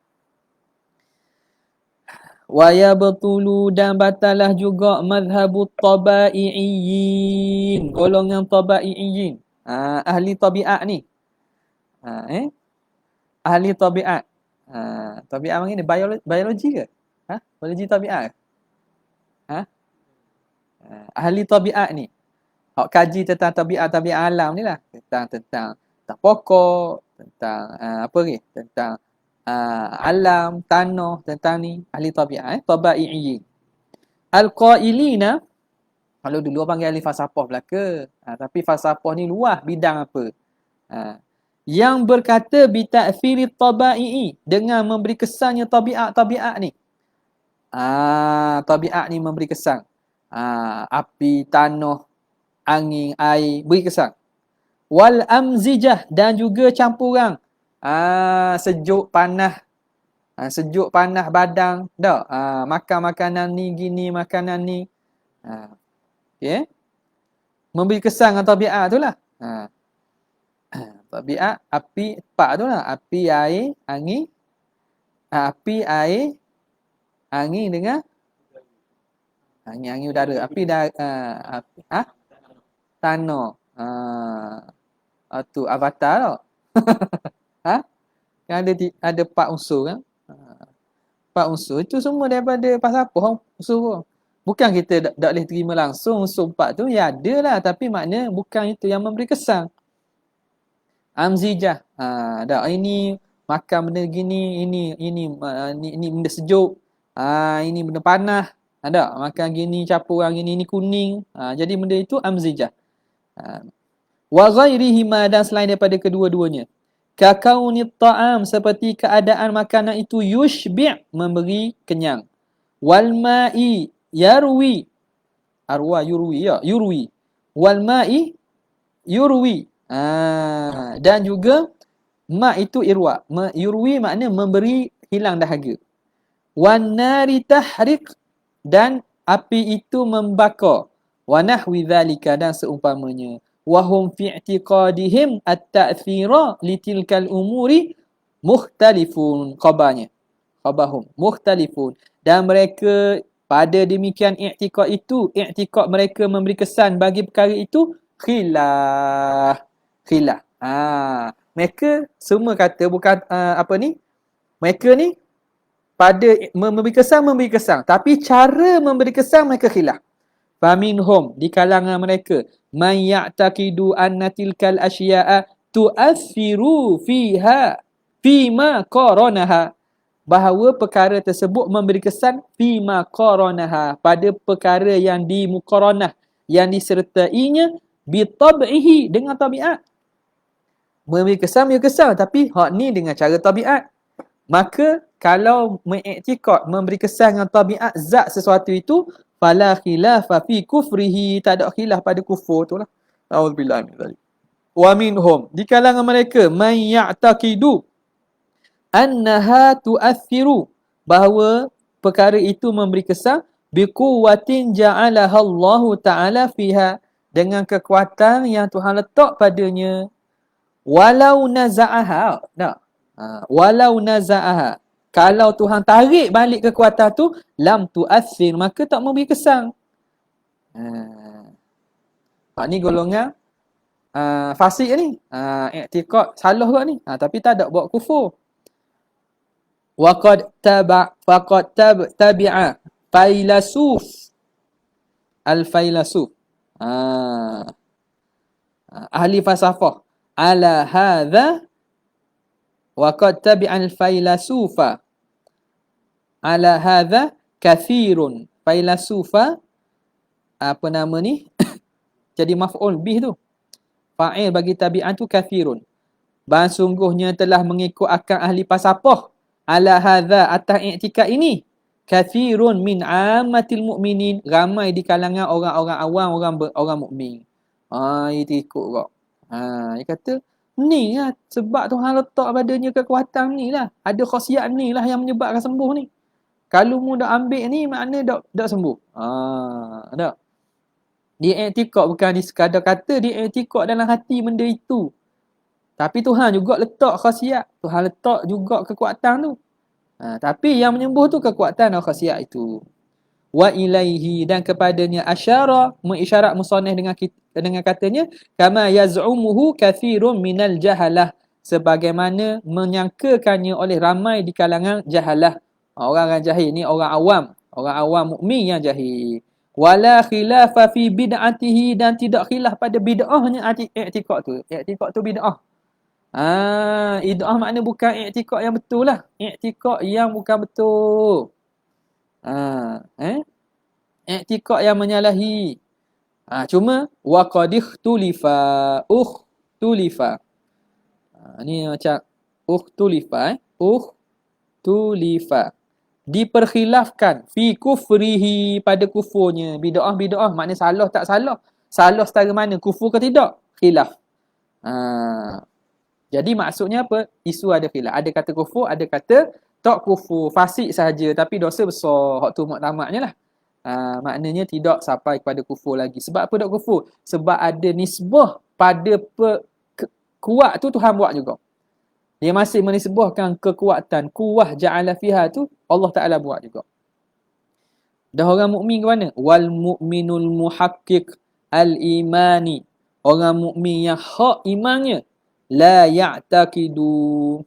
Wa yabtulu dan batalah juga mazhabut tabai'iyyin. Golongan tabai'iyyin. Ahli tabiat ni. Ahli tabiat. Tabiat macam ni biologi ke? Biologi tabiat ke? Ahli tabiat ni. Hak kaji tentang tabiat alam ni lah. Tentang pokok, tentang apa ni? Tentang alam, tanah, tentang ni. Ahli tabiat. Tabai'iyyin. Al-qailina. Kalau dulu orang panggil ahli falsafah belaka. Tapi falsafah ni luas bidang apa? Yang berkata bita'thiri tabai'i, dengan memberi kesannya tabiat ni. Tabiat ni memberi kesan. Api, tanah, angin, air beri kesan. Wal amzijah dan juga campuran. Sejuk, panas. Sejuk, panas badan. Tak? Makan makanan ni, gini makanan ni. Okay. Memberi kesan dengan tabiat tu lah. Tabiat, api, empat tu lah. Api, air, angin. Api, air, angin dengan angin udara. Api, api tanah. Tu avatar tau. Kan ada 4 unsur kan. 4 unsur. Itu semua daripada falsafah unsur. Bukan kita tak boleh terima langsung unsur 4 tu. Ya ada lah. Tapi makna bukan itu yang memberi kesan. Amzijah. Ini makan benda gini, ini benda sejuk. Ini benda panas. Makan gini, campuran gini, ini kuning. Jadi benda itu amzijah. Wa ghairihima dan selain daripada kedua-duanya. Kakaunit ta'am seperti keadaan makanan itu yushbi' memberi kenyang. Wal ma'i yarwi. Yurwi. Wal ma'i yurwi. Dan juga ma itu irwa. Yurwi makna memberi hilang dahaga. Wan nari tahriq dan api itu membakar. Wa nahwi dzalika dan seumpamanya. Wa hum fi i'tiqadihim at-ta'thira litilkal umuri mukhtalifun. Khabahum mukhtalifun. Dan mereka pada demikian i'tiqad mereka memberi kesan bagi perkara itu khilaf. Mereka semua kata bukan mereka ni pada memberi kesan, tapi cara memberi kesan mereka khilaf. Faminhum di kalangan mereka man ya'taqidu anna tilkal asya'a tu'athiru fiha fima qaranaha, bahawa perkara tersebut memberi kesan fima qaranaha pada perkara yang dimuqaranah, yang disertainya bi tab'ihi dengan tabiat. Memberi kesan tapi hak ni dengan cara tabiat. Maka kalau mengiktikad memberi kesan dengan tabiat zat sesuatu itu, fala khilafa fi kufrihi, tak ada khilaf pada kufur tu lah. Auzubillahi min dzalik. Wa minhum di kalangan mereka man ya'taqidu annaha tu'athiru, bahawa perkara itu memberi kesan bi quwwatin ja'alaha Allah Ta'ala fiha, dengan kekuatan yang Tuhan letak padanya. Walau naza'aha, walau naza'aha, kalau Tuhan tarik balik kekuatan tu, lam tu'athir, maka tak memberi kesan. Ni golongan fasik ni. I'tiqad salah kot ni. Tapi tak ada buat kufur. Faqad tabi'a failasuf. Al-failasuf. Ahli falsafah. Ala hadha Wa qad tabi'al failasufa ala hadha kathirun. Failasufa apa nama ni? Jadi maf'ul bih tu. Fa'il bagi tabi'an tu kathirun. Sungguhnya telah mengikut akal ahli falsafah ala hadza atas i'tikad ini kathirun min ammatil mu'minin, ramai di kalangan orang-orang awam, orang mukmin. Itu ikut kok. Dia kata ni lah sebab Tuhan letak padanya kekuatan ni lah, ada khasiat ni lah yang menyebabkan sembuh ni. Kalau mu dak ambil ni makna dak sembuh. Tak. Dia i'tikad bukan di sekadar kata, dia i'tikad dalam hati benda itu. Tapi Tuhan juga letak khasiat. Tuhan letak juga kekuatan tu. Tapi yang menyembuh tu kekuatan dan khasiat itu. Wa ilaihi, dan kepadanya asyara, mengisyarat musannif dengan katanya kama yaz'umuhu kathirun minal jahalah, sebagaimana menyangkakannya oleh ramai di kalangan jahalah. Orang jahil ni orang awam mukmin yang jahil. Wala khilafa fi bid'atihi, dan tidak khilaf pada bid'ahnya i'tikad tu. I'tikad tu bid'ah. Id'ah makna bukan i'tikad yang betul lah. I'tikad yang bukan betul. I'tikad yang menyalahi. Cuma waqadih tulifa. Ni macam tulifa. Tulifa. Diperkhilafkan fi kufrihi, pada kufurnya. Bid'ah makna salah tak salah. Salah setara mana, kufur ke tidak? Khilaf. Jadi maksudnya apa? Isu ada khilaf. Ada kata kufur, ada kata tak kufur, fasik sahaja tapi dosa besar. Hak tu muktamadnya lah. Maknanya tidak sampai kepada kufur lagi. Sebab apa tak kufur? Sebab ada nisbah pada kuat tu Tuhan buat juga. Dia masih menisbahkan kekuatan, kuwah ja'ala fiha tu Allah Ta'ala buat juga. Dah orang mukmin ke mana? Wal mu'minul muhaqqiq al-imani. Orang mukmin yang hak imannya la ya'taqidu.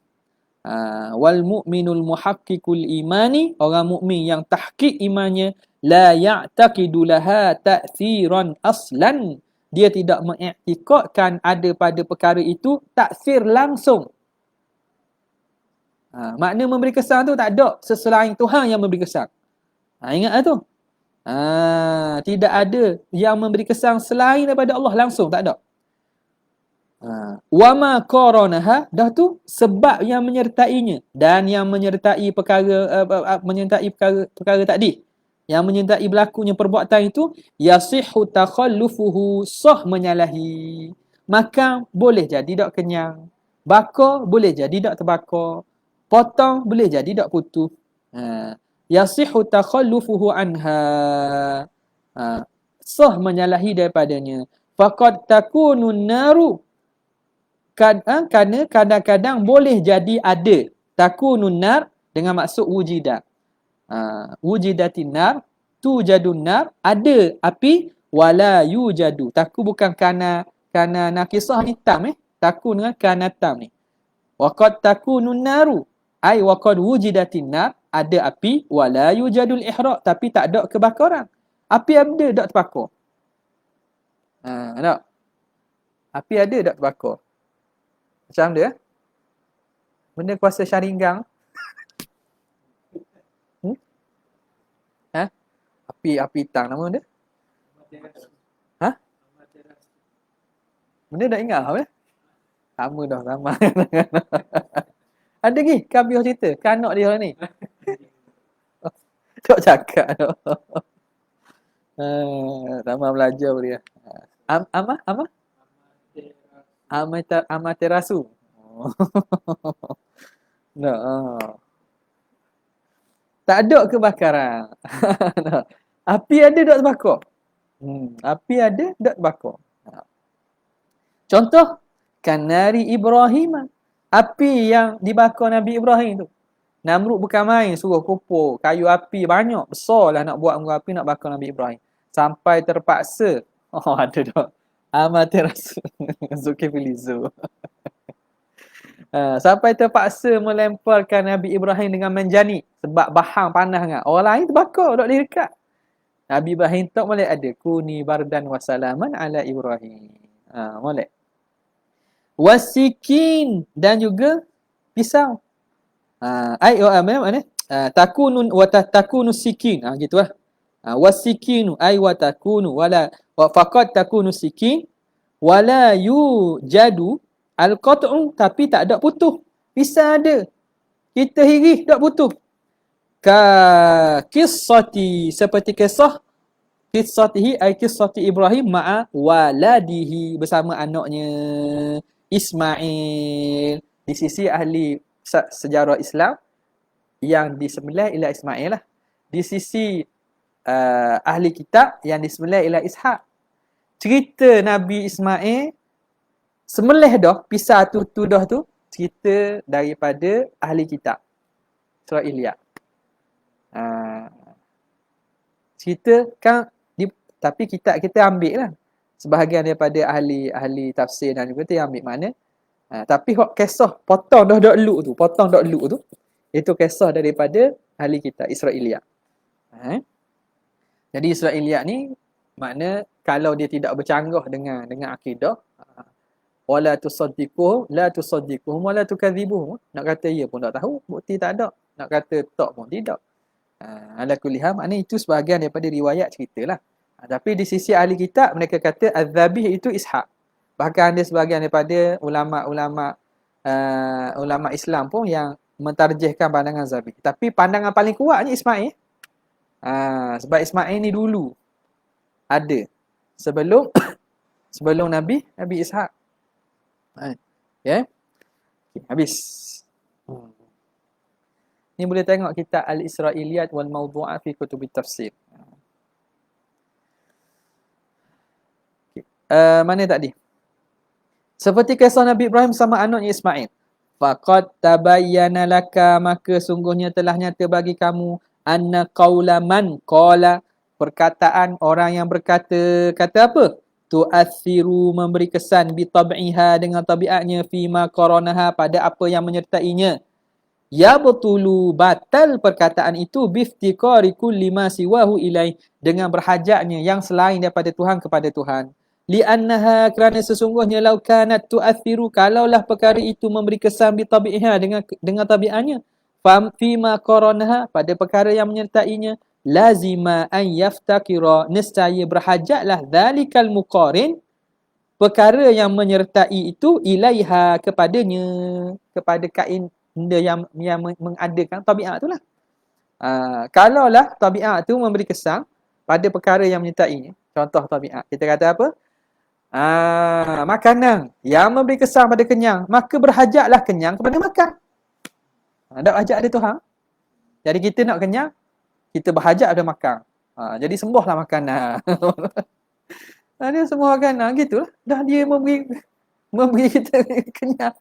Wal mu'minul muhaqqiqul imani, orang mukmin yang tahqiq imannya la ya'taqidu laha ta'thiran aslan. Dia tidak mengiktikadkan ada pada perkara itu taksir langsung. Makna memberi kesan tu tak ada selain Tuhan yang memberi kesan. Ingat tu. Tidak ada yang memberi kesan selain daripada Allah langsung, tak ada. Wa ma qaranaha, dah tu sebab yang menyertainya, dan yang menyertai perkara tadi, yang menyertai berlakunya perbuatan itu, yasihhu takhallufuhu, sah menyalahi. Makan boleh jadi tak kenyang, bakar boleh jadi tak terbakar, potong boleh jadi tak putus. Yasihhu takhallufuhu anha, sah menyalahi daripadanya. Faqad takunun naru, kerana kadang-kadang boleh jadi ada. Takunun nar dengan maksud wujidah. Wujidatin nar, tujadun nar, ada api, wala yujadu. Taku bukan kana nakisah ni tam Taku dengan kana tam ni. Waqad takunun naru, ai waqad wujidatin nar, ada api, wala yujadul ihraq, tapi tak ada kebakaran. Api ada tak terbakar? Tak. Api ada tak terbakar? Macam dia. Benda kuasa syaringgang. Api tang nama dia? Benda dah ingat apa? Sama dah, sama. Ada lagi Kabiah cerita kanak dia orang ni. Tak cakap dah. Sama belajar dia. Apa? Amaterasu. Tak ada kebakaran. Api ada tak terbakar? Api ada tak terbakar? Contoh, kanari Ibrahim. Api yang dibakar Nabi Ibrahim tu. Namrud bukan main, suruh kumpul kayu api banyak, besar lah nak buat api nak bakar Nabi Ibrahim. Sampai terpaksa. Ada tak? Amaterasu. Zulkifli Zu. Sampai terpaksa melemparkan Nabi Ibrahim dengan menjani sebab bahang panas kan. Orang lain terbakar, tak boleh dekat. Nabi Ibrahim tak boleh ada kuni bardan wa salaman ala Ibrahim. Boleh. Wasikin, dan juga pisau. Mana? Takunun wa takunu sikin. Gitulah. Wasikinu ay wa takunu wala wa faqad takunu sikin wala yujadu al-qat'u, tapi tak ada putus. Pisau ada. Kita hirih tak putus. Ka qissati, seperti kisah qissatihi ay qissati Ibrahim ma'a waladihi, bersama anaknya Ismail. Di sisi ahli sejarah Islam yang disembelih ialah Ismail lah. Di sisi ahli kitab yang disembelih ialah Ishaq. Cerita Nabi Ismail sembelih dah pisah tu dah tu cerita daripada ahli kitab Israiliyat. Cerita kan tapi kita ambil lah sebahagian daripada ahli tafsir dan juga tu yang ambil makna. Tapi hok kisah potong dah eluk tu itu kisah daripada ahli kitab Israiliyat. Jadi Israiliyat ni makna kalau dia tidak bercanggah dengan akidah, wala tusaddiquhum la tusaddiquhum wala tukadzibuhum, nak kata ya pun tak tahu, bukti tak ada, nak kata tak pun tidak. Ala kulli hal, makna itu sebahagian daripada riwayat ceritalah. Tapi di sisi ahli kitab mereka kata az-zabih itu Ishaq. Bahkan ada sebahagian daripada ulama Islam pun yang mentarjihkan pandangan zabih. Tapi pandangan paling kuatnya Ismail. Sebab Ismail ni dulu ada sebelum Nabi Ishaq. Okay, habis. Ni boleh tengok kitab Al-Israiliyat wal Mawdu'at fi Kutubit Tafsir. Mana tadi? Seperti kisah Nabi Ibrahim sama anaknya Ismail. Faqad tabayyana laka, maka sungguhnya telah nyata bagi kamu, anna qaula man qala, perkataan orang yang berkata, kata apa? Tu'athiru, memberi kesan, bi tab'iha, dengan tabiatnya, fima qaranaha, pada apa yang menyertainya. Ya betulu, batal perkataan itu, biftiqari kulli ma siwahu ilai, dengan berhajatnya yang selain daripada Tuhan kepada Tuhan. Li'annaha, kerana sesungguhnya, lau kanat tu'athiru, kalaulah perkara itu memberi kesan bi tabi'iha, dengan tabiatnya, fima qaranaha, pada perkara yang menyertainya, lazima an yaftakira, nescaya berhajatlah dhalikal muqarin, perkara yang menyertai itu, ilaiha, kepadanya, kepada kain benda yang mengadakan tabiat itulah. Kalaulah tabiat tu memberi kesan pada perkara yang menyertainya, contoh tabiat, kita kata apa? Makanan yang memberi kesan pada kenyang, maka berhajatlah kenyang kepada makan. Tak hajat ada Tuhan. Jadi kita nak kenyang, kita berhajat ada makan. Jadi sembuhlah makanan. Dia semua makanan gitulah. Dah dia memberi kita kenyang.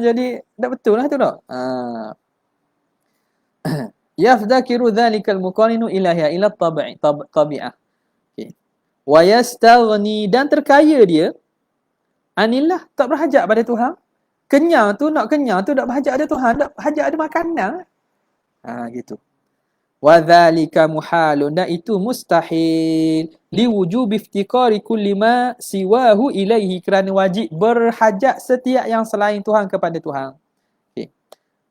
Jadi tak betul lah tu tak? Yafdakiru dhalikal muqarinu ilahya ila tabi'ah. Okay. Wa yastaghni, dan terkaya dia anillah, tak berhajat pada Tuhan. Kenyang tu, nak kenyang tu tak berhajat ada Tuhan, tak berhajat ada makanan. Gitu. Wa dzalika muhalun, dan itu mustahil, liwujubi iftiqari kulli ma siwahu ilaihi, kerana wajib berhajat setiap yang selain Tuhan kepada Tuhan. Okey.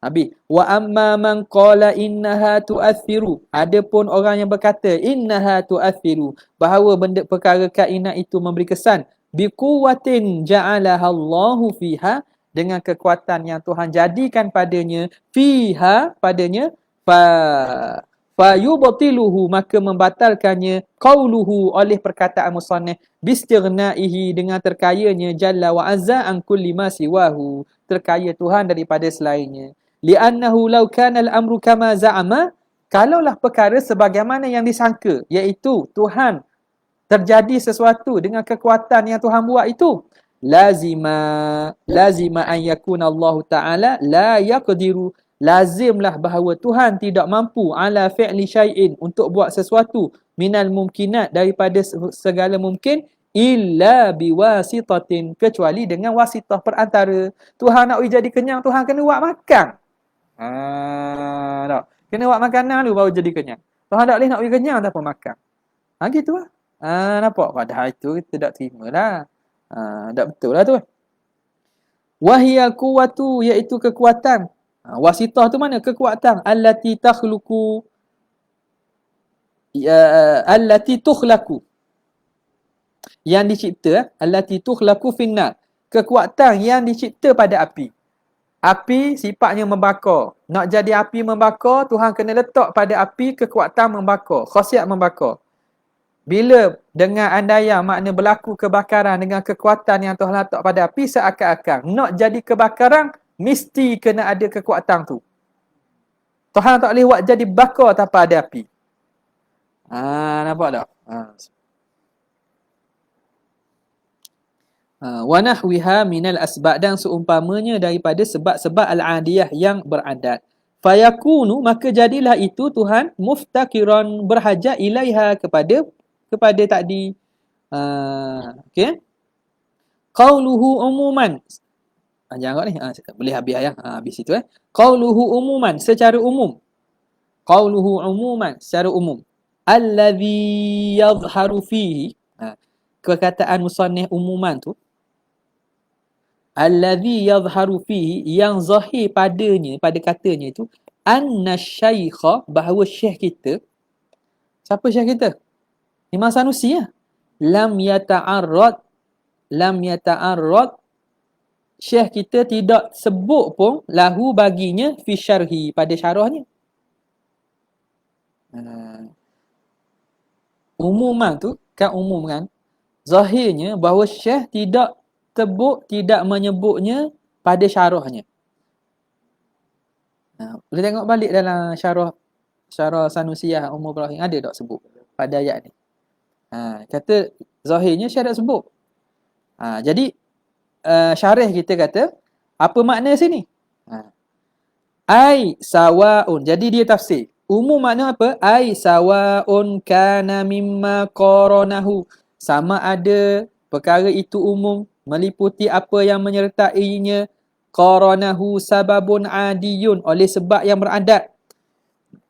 Habis. Wa amma man qala innaha tu'athiru, adapun orang yang berkata innaha tu'athiru, bahawa benda perkara kainat itu memberi kesan, biquwwatin ja'alaha Allahu fiha, dengan kekuatan yang Tuhan jadikan padanya, fiha, padanya, fayubtiluhu, maka membatalkannya, qauluhu, oleh perkataan musannif, bistighnaihi, dengan terkayanya, jalla wa azza an kulli ma siwahu, terkaya Tuhan daripada selainnya. Li'annahu law kana al-amru kama za'ama, kalaulah perkara sebagaimana yang disangka, iaitu Tuhan terjadi sesuatu dengan kekuatan yang Tuhan buat itu, lazima an yakuna Allah Ta'ala la yaqdiru, lazimlah bahawa Tuhan tidak mampu, ala fi'li syai'in, untuk buat sesuatu, minal mumkinat, daripada segala mungkin, illa biwasitatin, kecuali dengan wasitah perantara. Tuhan nak jadi kenyang, Tuhan kena buat makan. Tak. Kena buat makanan dulu baru jadi kenyang. Tuhan tak boleh nak bagi kenyang tanpa makan. Gitu lah. Nampak? Padahal itu kita tak terima lah. Tak betul lah tu. Wahiyal quwwatu, iaitu kekuatan. Wasitah tu mana? Kekuatan. Allati takhluqu, allati tukhlaqu, yang dicipta. Allati tukhlaqu finnar, kekuatan yang dicipta pada api. Api sifatnya membakar. Nak jadi api membakar, Tuhan kena letak pada api kekuatan membakar, khasiat membakar. Bila dengan andaian makna berlaku kebakaran dengan kekuatan yang Tuhan letak pada api, seakan-akan nak jadi kebakaran mesti kena ada kekuatan tu. Tuhan tak boleh buat jadi bakar tanpa ada api. Nampak tak? Wa nahwiha minal asbab, dan seumpamanya daripada sebab-sebab al-adiyah yang beradat. Fayakunu, maka jadilah itu Tuhan muftakiran, berhajat ilaiha, kepada tadi. Okey. Qauluhu umuman. Jangan ni. Boleh habis ayat. Habis itu Qauluhu umuman, secara umum. Qauluhu umuman, secara umum. Allazi yadhharu fihi. Perkataan musannif umuman tu. Allazi yadhharu fihi, yang zahir padanya, pada katanya itu, anna syaikha, bahawa syekh kita. Siapa syekh kita? Imam Sanusi ya. Lam yata'arrad, syekh kita tidak sebut pun lahu, baginya, fi syarhi, pada syarahnya. Umuman tu kan umum kan. Zahirnya bahawa syekh tidak tidak menyebutnya pada syarahnya. Boleh tengok balik dalam syarah Sanusiyah Ummul Ibrahim, ada tak sebut pada ayat ni. Kata zahirnya syekh tak sebut. Jadi syarah kita kata apa makna sini? Ai sawaun. Jadi dia tafsir. Umum makna apa? Ai sawaun kana mimma qaranahu. Sama ada perkara itu umum, meliputi apa yang menyertainya, qaranahu sababun adiyun, oleh sebab yang beradat,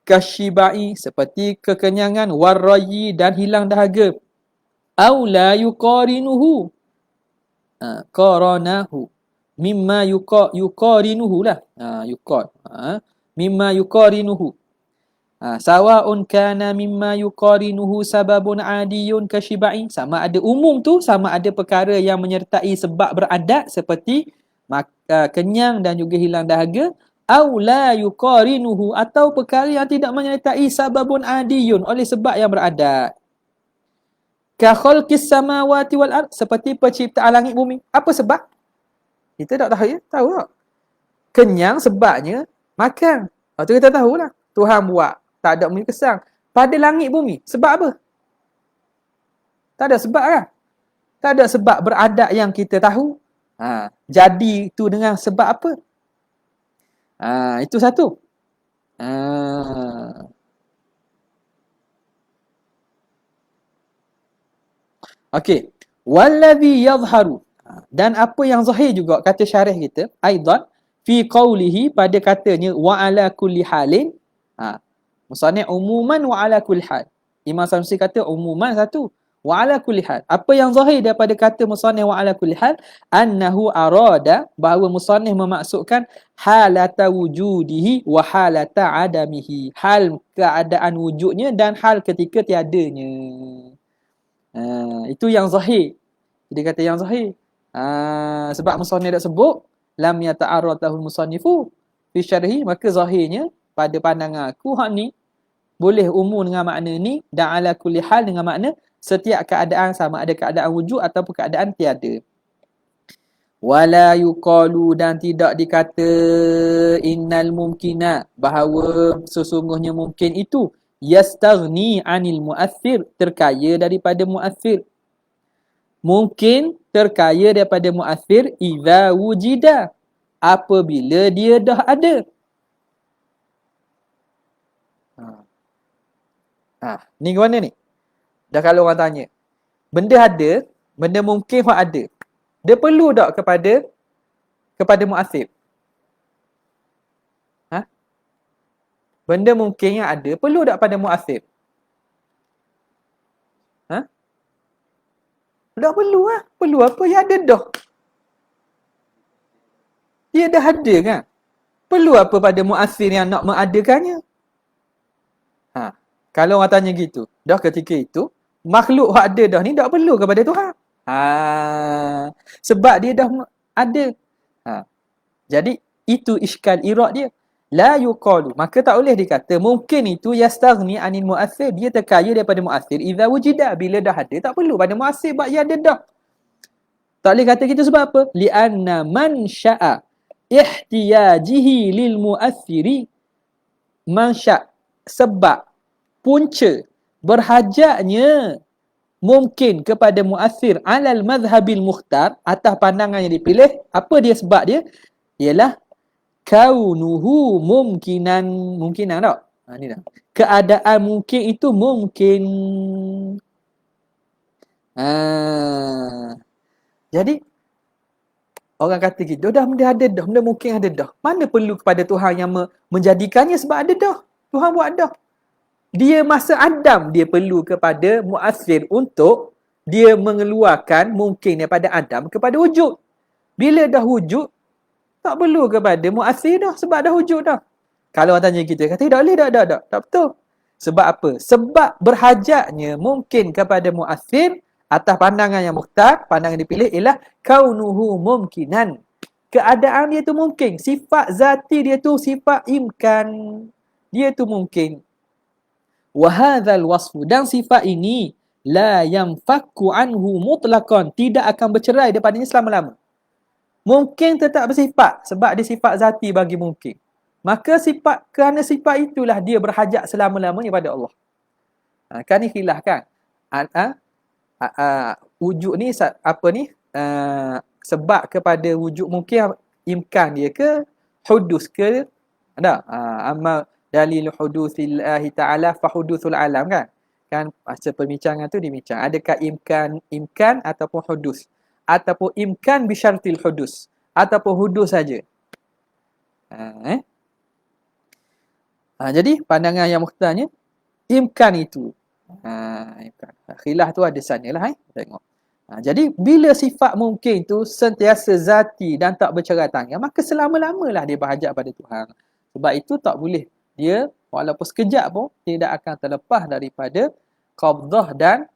kasyibai, seperti kekenyangan, warrayi, dan hilang dahaga, au la yuqarinuhu, qaranahu, mimma yuqarinuhu lah, mimma yuqarinuhu. Sawa'un kana mimma yuqarinuhu sababun adiyun kasyibai, sama ada umum tu, sama ada perkara yang menyertai sebab beradat seperti kenyang dan juga hilang dahaga, au la yuqarinuhu, atau perkara yang tidak menyertai sababun adiyun, oleh sebab yang beradat. Ka khalqis samawati wal ard, seperti penciptaan langit bumi. Apa sebab? Kita tak tahu ya? Tahu tak? Kenyang sebabnya makan. Tu kita tahulah. Tuhan buat tak ada bumi kesang pada langit bumi. Sebab apa? Tak ada sebab kan? Tak ada sebab beradat yang kita tahu. Jadi itu dengan sebab apa? Itu satu. Okey. Wallazi yadhharu, dan apa yang zahir juga, kata syarih kita, aidan fi qawlihi, pada katanya, wa ala kulli halin. Musannif umuman wa ala kulli hal. Imam Sanusi kata umuman satu, wa ala kulli hal. Apa yang zahir daripada kata musannif wa ala kulli hal, annahu arada, bahawa musannif memaksudkan halata wujudihi wa halata adamihi, hal keadaan wujudnya dan hal ketika tiadanya. Itu yang zahir. Dia kata yang zahir. Sebab musannif dah sebut lam yata'arrad lahul musannifu fi syarhi, maka zahirnya pada pandangan aku hak ni boleh umum dengan makna ni, dan ala kulli hal dengan makna setiap keadaan, sama ada keadaan wujud ataupun keadaan tiada. Wala yuqalu, dan tidak dikata innal mumkina, bahawa sesungguhnya mungkin itu, yastaghni anil mu'athir, terkaya daripada mu'athir. Mungkin terkaya daripada mu'athir idza wujida, apabila dia dah ada. Ni ke mana ni? Dah kalau orang tanya, benda ada, benda mungkin hak ada, dia perlu tak kepada mu'athir? Benda mungkin yang ada perlu tak pada mu'athir? Tak perlu lah. Perlu apa yang ada dah. Dia dah ada kan? Perlu apa pada muasir yang nak mengadakannya? Ha. Kalau orang tanya gitu, dah ketika itu, makhluk yang ada dah ni tak perlu kepada Tuhan. Ha. Sebab dia dah ada. Ha. Jadi, itu iskal irad dia. La yuqalu. Maka tak boleh dikata, mungkin itu yastaghni anil muasir. Dia terkaya daripada muasir. Iza wujida. Bila dah ada, tak perlu pada muasir. Sebab dia ada dah. Tak boleh kata gitu sebab apa? Lianna man sya'a ihtiyajihi lil muassiri man sya' sebab punca berhajatnya mungkin kepada muassir alal madhhabil mukhtar atas pandangan yang dipilih. Apa dia sebab dia? Ialah kaunuhu mungkinan tak? Ni dah. Keadaan mungkin itu mungkin. Jadi orang kata gitu, dah benda ada dah, benda mungkin ada dah. Mana perlu kepada Tuhan yang menjadikannya sebab ada dah. Tuhan buat dah. Dia masa Adam dia perlu kepada muasir untuk dia mengeluarkan mungkin daripada Adam kepada wujud. Bila dah wujud, tak perlu kepada muasir dah sebab dah wujud dah. Kalau orang tanya kita, kata tak boleh, tak. Tak betul. Sebab apa? Sebab berhajatnya mungkin kepada muasir atas pandangan yang mukhtar, pandangan yang dipilih ialah kaunuhu mumkinan. Keadaan dia tu mungkin. Sifat zati dia tu sifat imkan. Dia tu mungkin. Wahadzal wasfu. Dan sifat ini la yanfakku anhu mutlaqan. Tidak akan bercerai daripadanya selama-lama. Mungkin tetap bersifat sebab dia sifat zati bagi mungkin. Maka kerana sifat itulah dia berhajat selama-lamanya pada Allah. Kan ni khilaf kan? Wujud ni apa ni? Sebab kepada wujud mungkin imkan dia ke hudus ke? Ada. Amma dalil hudusillahi ta'ala fa hudusul alam kan? Kan masa perbincangan tu dibincang. Adakah imkan ataupun hudus? Ataupun imkan bisyartil hudus? Ataupun hudus saja? Jadi pandangan yang mukhtarnya imkan itu. Imkan. Khilaf tu ada sanalah tengok. Jadi bila sifat mungkin tu sentiasa zati dan tak bercerai tangan, maka selama-lamalah dia berhajat pada Tuhan. Sebab itu tak boleh dia walaupun sekejap pun tidak akan terlepas daripada qabdah dan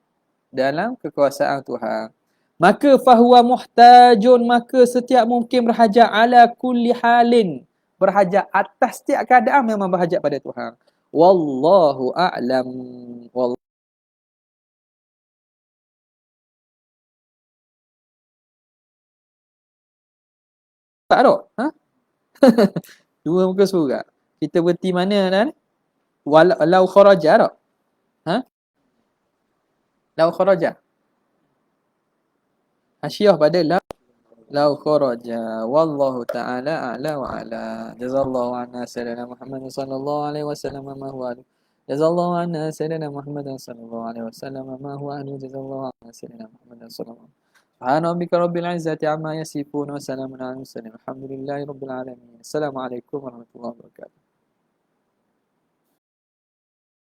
dalam kekuasaan Tuhan. Maka fahuwa muhtajun, maka setiap mungkin berhajat ala kulli halin. Berhajat atas setiap keadaan memang berhajat pada Tuhan. Wallahu a'lam. Tak ada? Dua muka surat. Kita berhenti mana dan? Walau kharaja tak? Lau kharaja. Hasyiah pada lau kharaja. Wallahu ta'ala a'la wa ala. Jazallahu anna sayyidina Muhammad sallallahu alaihi wasallam ma huwa. Jazallahu anna sayyidina Muhammad sallallahu alaihi wasallam ma huwa. Jazallahu anna sayyidina Muhammad sallallahu alaihi wasallam. Subhana rabbika rabbil izzati amma yasifun wa salamun alal mursalin. Alhamdulillahi rabbil alamin. Assalamualaikum warahmatullahi wabarakatuh.